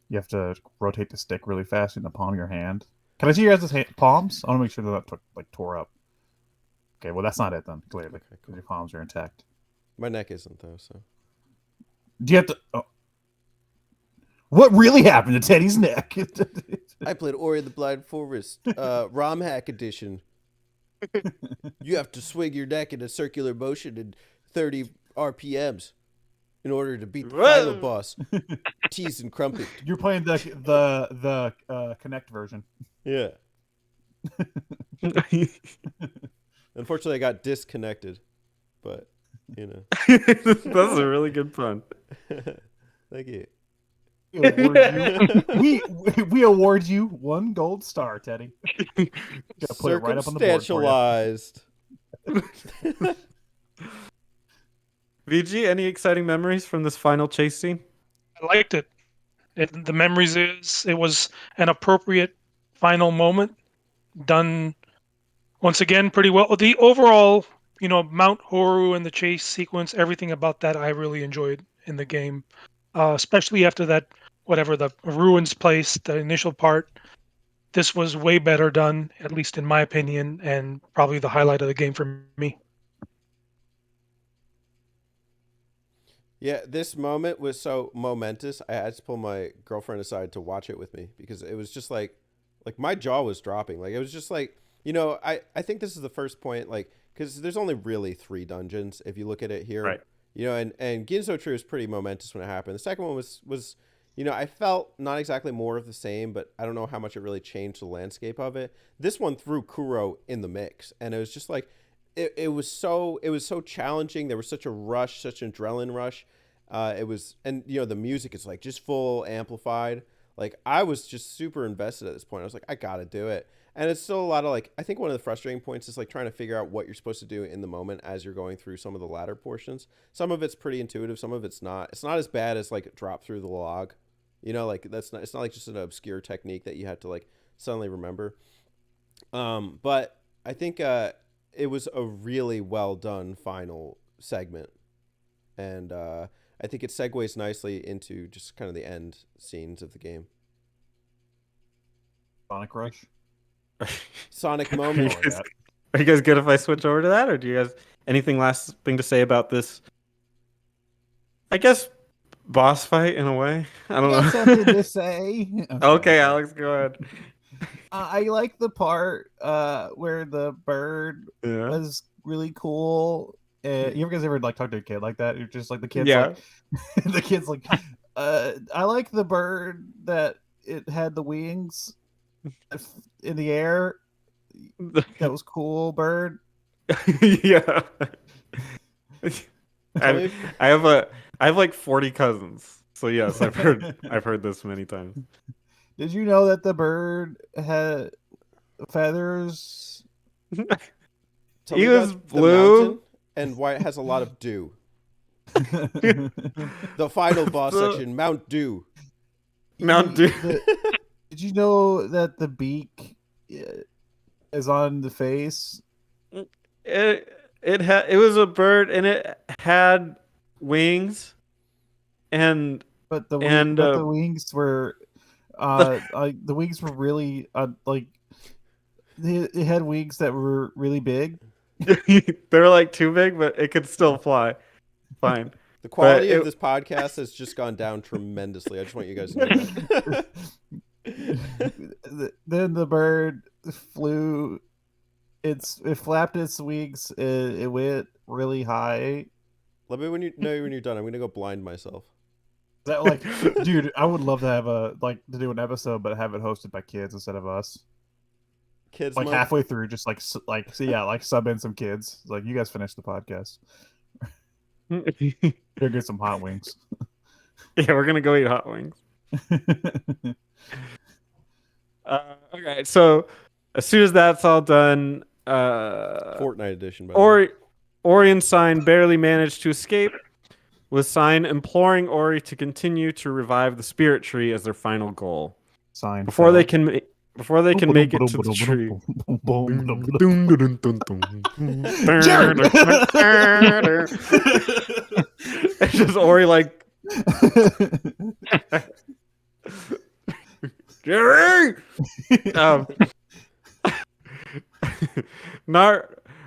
you have to rotate the stick really fast in the palm of your hand. Can I see your guys' palms? I want to make sure that tore up. Okay, well that's not it then. Clearly, because your palms are intact. My neck isn't though. So Do you have to? Oh. What really happened to Teddy's neck? I played Ori and the Blind Forest, ROM hack edition. You have to swing your neck in a circular motion in 30 RPMs in order to beat the final boss. Teased and Crumpet. You're playing the Connect version. Yeah. Unfortunately, I got disconnected, but That's a really good pun. Thank you. We award you 1 gold star, Teddy. Gotta put it right up on the board for you. Circumstantialized. VG, any exciting memories from this final chase scene? I liked it. The memories it was an appropriate final moment, done once again pretty well. The overall, Mount Horu and the chase sequence, everything about that I really enjoyed in the game, especially after that, whatever the ruins place, the initial part. This was way better done, at least in my opinion, and probably the highlight of the game for me. Yeah, this moment was so momentous. I had to pull my girlfriend aside to watch it with me because it was just like my jaw was dropping. Like it was just like, I think this is the first point, like, because there's only really 3 dungeons if you look at it here, right? And Ginzo Tree was pretty momentous when it happened. The second one was I felt not exactly more of the same, but I don't know how much it really changed the landscape of it. This one threw Kuro in the mix, and it was just like. It was so challenging. There was such a rush, such an adrenaline rush. The music is like just full amplified. Like I was just super invested at this point. I was like, I gotta do it. And it's still a lot of like, I think one of the frustrating points is like trying to figure out what you're supposed to do in the moment as you're going through some of the latter portions. Some of it's pretty intuitive. Some of it's not. It's not as bad as like drop through the log. Like it's not like just an obscure technique that you had to like suddenly remember. But I think, it was a really well done final segment, and I think it segues nicely into just kind of the end scenes of the game. Sonic Rush. Sonic moment. Are you guys good if I switch over to that, or do you guys anything last thing to say about this? I guess boss fight in a way. I don't know. Something to say. Okay, Alex, go ahead. I like the part where the bird Yeah. was really cool. You guys ever like talk to a kid like that? You're just like the kid's Yeah. like the kid's like I like the bird that it had the wings in the air. That was cool, bird. Yeah. Tell me I, if- I have like 40 cousins. So yes, I've heard this many times. Did you know that the bird had feathers? Tell He me was about the blue. mountain and why it has a lot of dew. The final boss The- section, Mount Dew. Mount Dew. Did you know that the beak is on the face? It was a bird and it had wings and But the and but the wings were the wings were really like it had wings that were really big. they're like too big, but it could still fly. Fine. The quality of it- this podcast has just gone down tremendously. I just want you guys to know that. Then the bird flew. It flapped its wings. It went really high. Let me know when you're done. I'm gonna go blind myself. Is that like, dude, I would love to have to do an episode, but have it hosted by kids instead of us. Kids, Like month. halfway through, just like sub in some kids. Like, you guys finish the podcast. Go get some hot wings. Yeah, we're gonna go eat hot wings. Okay, so as soon as that's all done, Fortnite edition. By the way. Ori and Sign barely managed to escape, with Sign imploring Ori to continue to revive the spirit tree as their final goal. Sign Before they can make it to the tree. It's just Ori like, Jerry.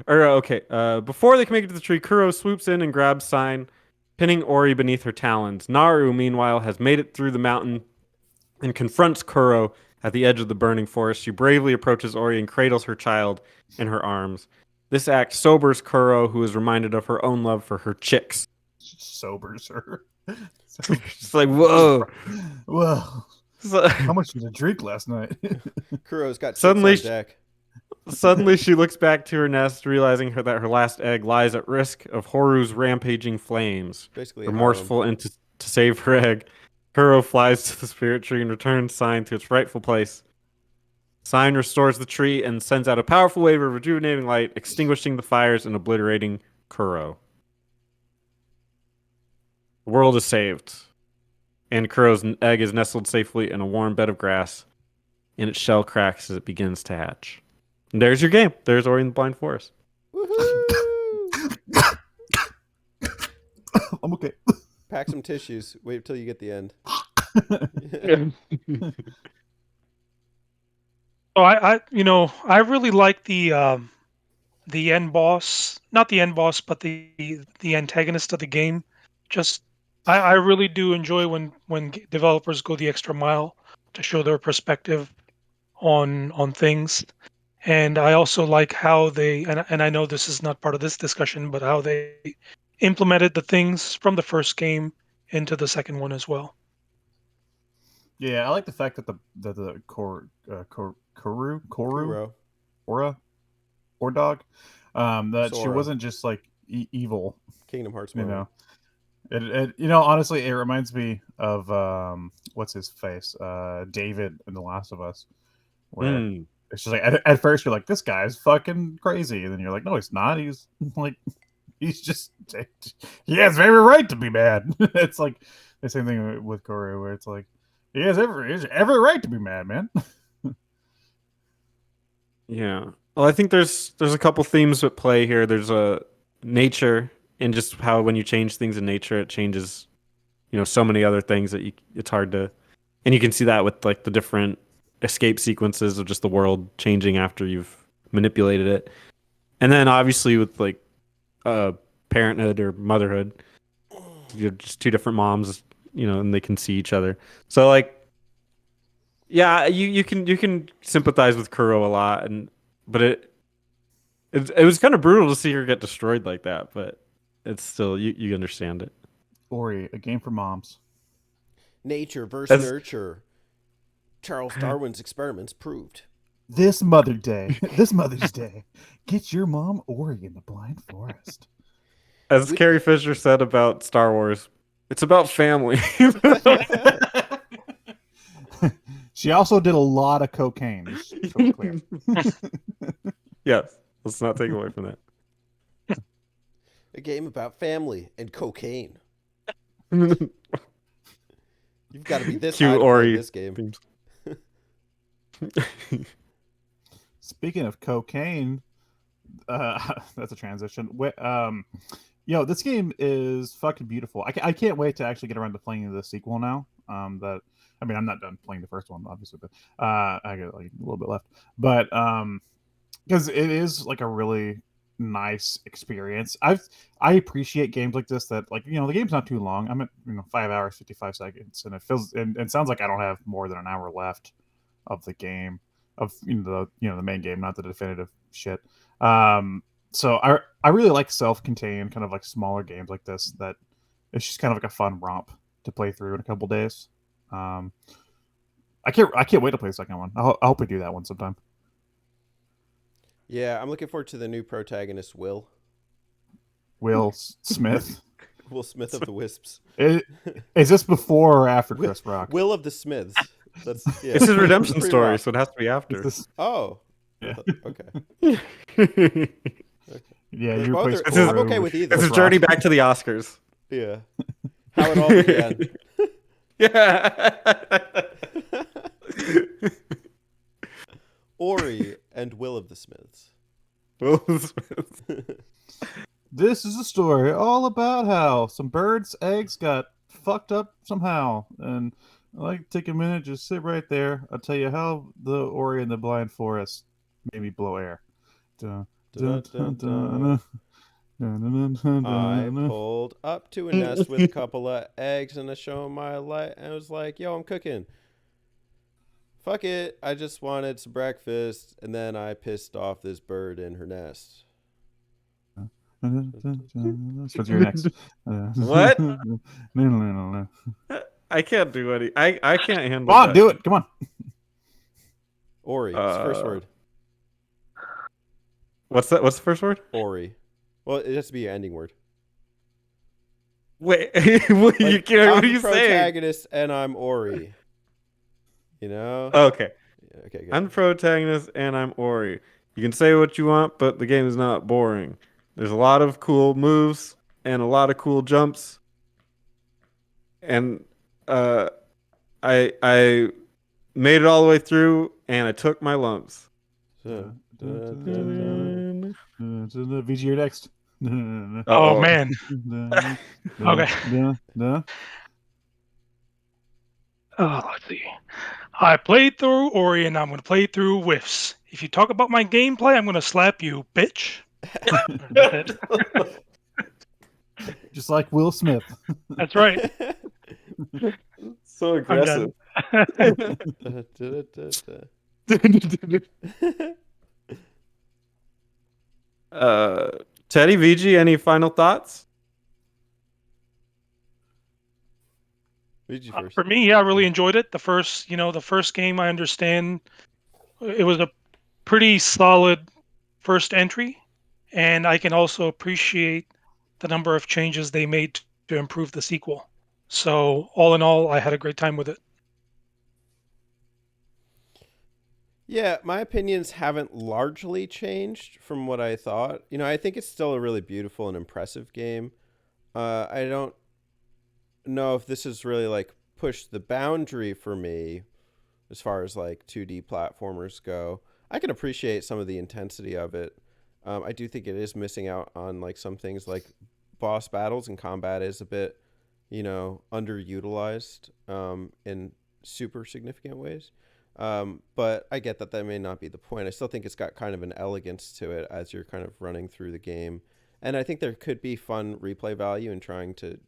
Before they can make it to the tree, Kuro swoops in and grabs Sign, pinning Ori beneath her talons. Naru, meanwhile, has made it through the mountain and confronts Kuro at the edge of the burning forest. She bravely approaches Ori and cradles her child in her arms. This act sobers Kuro, who is reminded of her own love for her chicks. Sobers her. She's like, whoa. Well, So- how much did you drink last night? Kuro's got Suddenly six on deck. Suddenly, she looks back to her nest, realizing that her last egg lies at risk of Horu's rampaging flames. Basically, Remorseful and to save her egg, Kuro flies to the spirit tree and returns Sign to its rightful place. Sign restores the tree and sends out a powerful wave of rejuvenating light, extinguishing the fires and obliterating Kuro. The world is saved, and Kuro's egg is nestled safely in a warm bed of grass, and its shell cracks as it begins to hatch. And there's your game. There's Ori and the Blind Forest. Woohoo! I'm okay. Pack some tissues. Wait till you get the end. So I really like the end boss, not the end boss, but the antagonist of the game. Just I really do enjoy when developers go the extra mile to show their perspective on things. And I also like how they and I know this is not part of this discussion, but how they implemented the things from the first game into the second one as well. Yeah, I like the fact that the Koru Kuro. Aura or dog, that she Sora. wasn't just like evil. Kingdom Hearts You moment. know, honestly, it reminds me of what's his face, David in The Last of Us, where Mm. it's just like at first you're like, this guy's fucking crazy, and then you're like, no, he's not. He's like, he's just he has every right to be mad. It's like the same thing with Koru, where it's like he has every right to be mad, man. Yeah. Well, I think there's a couple themes at play here. There's a nature and just how when you change things in nature, it changes, so many other things that it's hard to, and you can see that with like the different escape sequences of just the world changing after you've manipulated it. And then obviously with like parenthood or motherhood, you're just two different moms, and they can see each other. So like Yeah, you can sympathize with Kuro a lot, but it was kind of brutal to see her get destroyed like that. But it's still you understand it. Ori, a game for moms. Nature versus That's- nurture. Charles Darwin's experiments proved. This Mother's Day, get your mom Ori in the Blind Forest. As Carrie Fisher said about Star Wars, it's about family. She also did a lot of cocaine. Just so we're clear. Yes, let's not take away from that. A game about family and cocaine. Cue You've got to be this high to play Ori this game. themes. Speaking of cocaine, that's a transition. This game is fucking beautiful. I can't wait to actually get around to playing the sequel now. I'm not done playing the first one, obviously, but I got like a little bit left. But because it is like a really nice experience. I appreciate games like this that, like, the game's not too long. I'm at 5 hours 55 seconds, and it sounds like I don't have more than an hour left of the game, of the main game, not the definitive shit. So I really like self-contained kind of like smaller games like this that it's just kind of like a fun romp to play through in a couple days. I can't wait to play the second one. I hope we do that one sometime. Yeah, I'm looking forward to the new protagonist, Will Smith. Will Smith of the Wisps. Is this before or after Chris Rock? Will of the Smiths. That's yeah. It's his redemption story, Pre-rock. so it has to be after. Oh. Yeah. Okay. Yeah, They're you both replace are- This is- I'm okay with either. It's his Rock. journey back to the Oscars. Yeah. How it all began. Yeah. Ori and Will of the Smiths. Will Smith. This is a story all about how some birds' eggs got fucked up somehow. And I'd like to take a minute, just sit right there. I'll tell you how the Ori and the Blind Forest made me blow air. Dun, dun, dun, dun, dun, dun, dun, I dun, dun. pulled up to a nest with a couple of eggs and I shone my light and I was like, yo, I'm cooking. Fuck it. I just wanted some breakfast and then I pissed off this bird in her nest. What's your next? What? I can't do any. I can't handle. Come on, that. do it. Come on. Ori. It's the first word. What's that? What's the first word? Ori. Well, it has to be your ending word. Wait, what, Like, what are I'm you the saying? protagonist and I'm Ori. You know? Okay, Yeah, okay, good. I'm the protagonist and I'm Ori. You can say what you want, but the game is not boring. There's a lot of cool moves and a lot of cool jumps. And I made it all the way through and I took my lumps. So, VG, you're next. Oh Uh-oh. man. Okay. Let's see. I played through Ori and I'm going to play through Whiffs. If you talk about my gameplay, I'm going to slap you, bitch. Just like Will Smith. That's right. So aggressive. Teddy, VG, any final thoughts? Read you first. For me, yeah, I really enjoyed it. The first game, I understand it was a pretty solid first entry, and I can also appreciate the number of changes they made to improve the sequel. So all in all, I had a great time with it. Yeah, my opinions haven't largely changed from what I thought. I think it's still a really beautiful and impressive game. I don't know if this has really like pushed the boundary for me as far as like 2D platformers go. I can appreciate some of the intensity of it. I do think it is missing out on like some things like boss battles and combat is a bit, underutilized in super significant ways. But I get that may not be the point. I still think it's got kind of an elegance to it as you're kind of running through the game. And I think there could be fun replay value in trying to,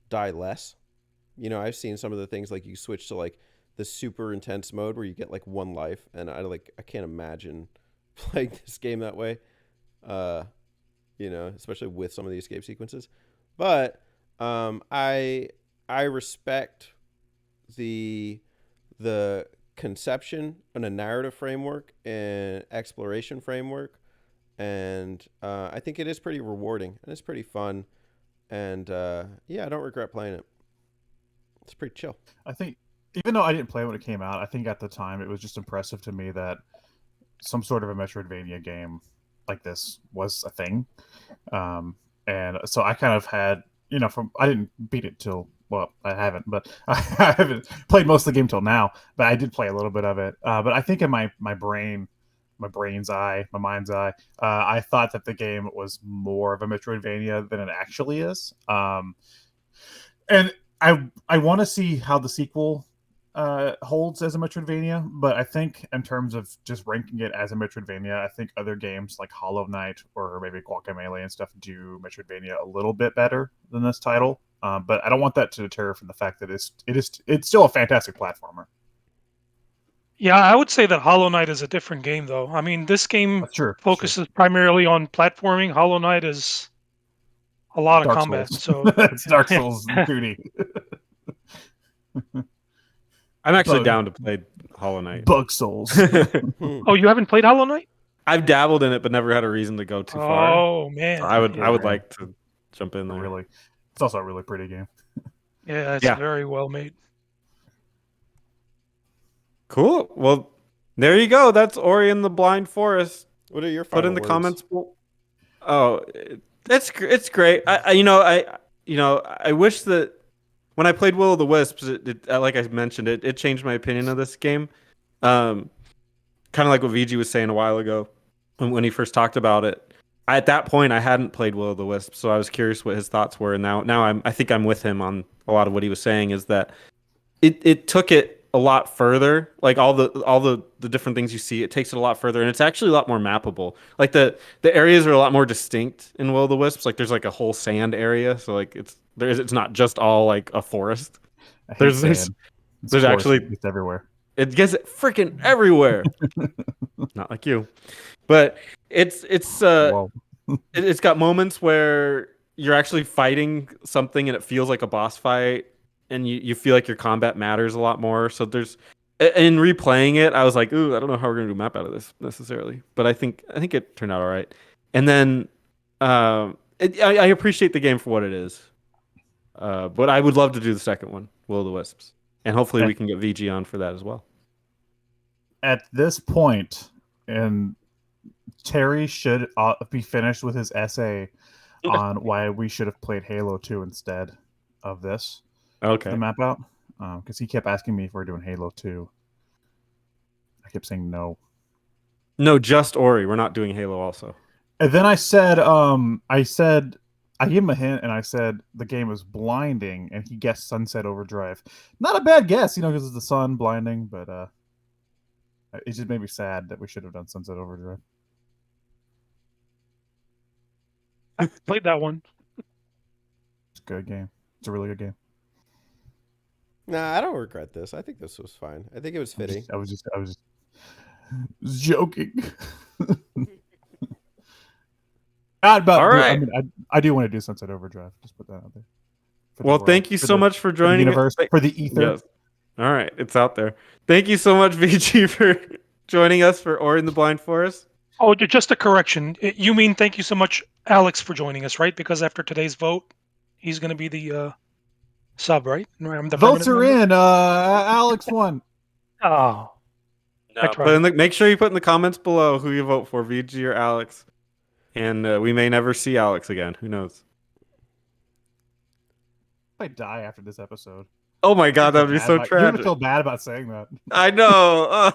die less. I've seen some of the things like you switch to like this super intense mode where you get like one life, and I can't imagine playing this game that way. Especially with some of the escape sequences. But I respect the conception and a narrative framework and exploration framework, and I think it is pretty rewarding and it's pretty fun, and I don't regret playing it. It's pretty chill. I think even though I didn't play it when it came out, I think at the time it was just impressive to me that some sort of a Metroidvania game like this was a thing. And so I kind of had, I didn't beat it till, well, I haven't, but I haven't played most of the game till now, but I did play a little bit of it. But I think in my mind's eye, I thought that the game was more of a Metroidvania than it actually is. And I want to see how the sequel holds as a Metroidvania, but I think in terms of just ranking it as a Metroidvania, I think other games like Hollow Knight or maybe Guacamelee and stuff do Metroidvania a little bit better than this title. But I don't want that to deter from the fact that it's still a fantastic platformer. Yeah, I would say that Hollow Knight is a different game, though. I mean, this game focuses primarily on platforming. Hollow Knight is a lot of combat. Souls. So it's Dark Souls 2D. I'm actually down to play Hollow Knight. Bug Souls. Oh, you haven't played Hollow Knight? I've dabbled in it, but never had a reason to go too far. Oh man, So I would like to jump in there. Really, it's also a really pretty game. Yeah, it's very well made. Cool. Well, there you go. That's Ori and the Blind Forest. What are your final Put in the words? comments. Oh, it's great. I wish that when I played Will of the Wisps, like I mentioned, it changed my opinion of this game. Kind of like what VG was saying a while ago when he first talked about it. At that point, I hadn't played Will of the Wisps, so I was curious what his thoughts were. And now I think I'm with him on a lot of what he was saying. Is that it took it a lot further, like all the different things you see, it takes it a lot further, and it's actually a lot more mappable. Like the areas are a lot more distinct in Will of the Wisps. Like there's like a whole sand area, so like it's not just all like a forest. There's actually it's everywhere. It gets freaking everywhere. Not like you, but it's got moments where you're actually fighting something and it feels like a boss fight. And you feel like your combat matters a lot more. So in replaying it, I was like, ooh, I don't know how we're gonna do a map out of this necessarily. But I think it turned out all right. And then I appreciate the game for what it is. But I would love to do the second one, Will of the Wisps, and hopefully we can get VG on for that as well. At this point, and Terry should be finished with his essay on why we should have played Halo 2 instead of this. Okay. The map out, because he kept asking me if we're doing Halo 2. I kept saying no. No, just Ori. We're not doing Halo also. And then I said, I gave him a hint, and I said the game was blinding, and he guessed Sunset Overdrive. Not a bad guess, because it's the sun blinding, but it just made me sad that we should have done Sunset Overdrive. I played that one. It's a good game. It's a really good game. Nah, I don't regret this. I think this was fine. I think it was fitting. I was just joking. All right. I do want to do Sunset Overdrive. Just put that out there. Well, thank you so much for joining us. For the ether. Yes. All right, it's out there. Thank you so much, VG, for joining us for Ori and the Blind Forest. Oh, just a correction. You mean thank you so much, Alex, for joining us, right? Because after today's vote, he's going to be the sub, right? Votes are in. Alex won. Oh. No, make sure you put in the comments below who you vote for, VG or Alex. And we may never see Alex again. Who knows? I die after this episode. Oh my god, that would be so tragic. You're gonna feel bad about saying that. I know.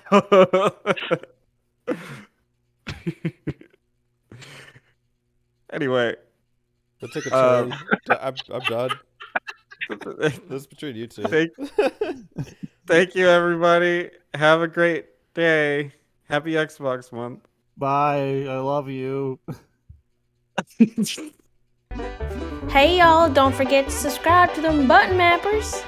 Anyway, let's take a turn. I'm done. This is between you two. Thank you, everybody. Have a great day. Happy Xbox month. Bye. I love you. Hey y'all, don't forget to subscribe to them Button Mappers.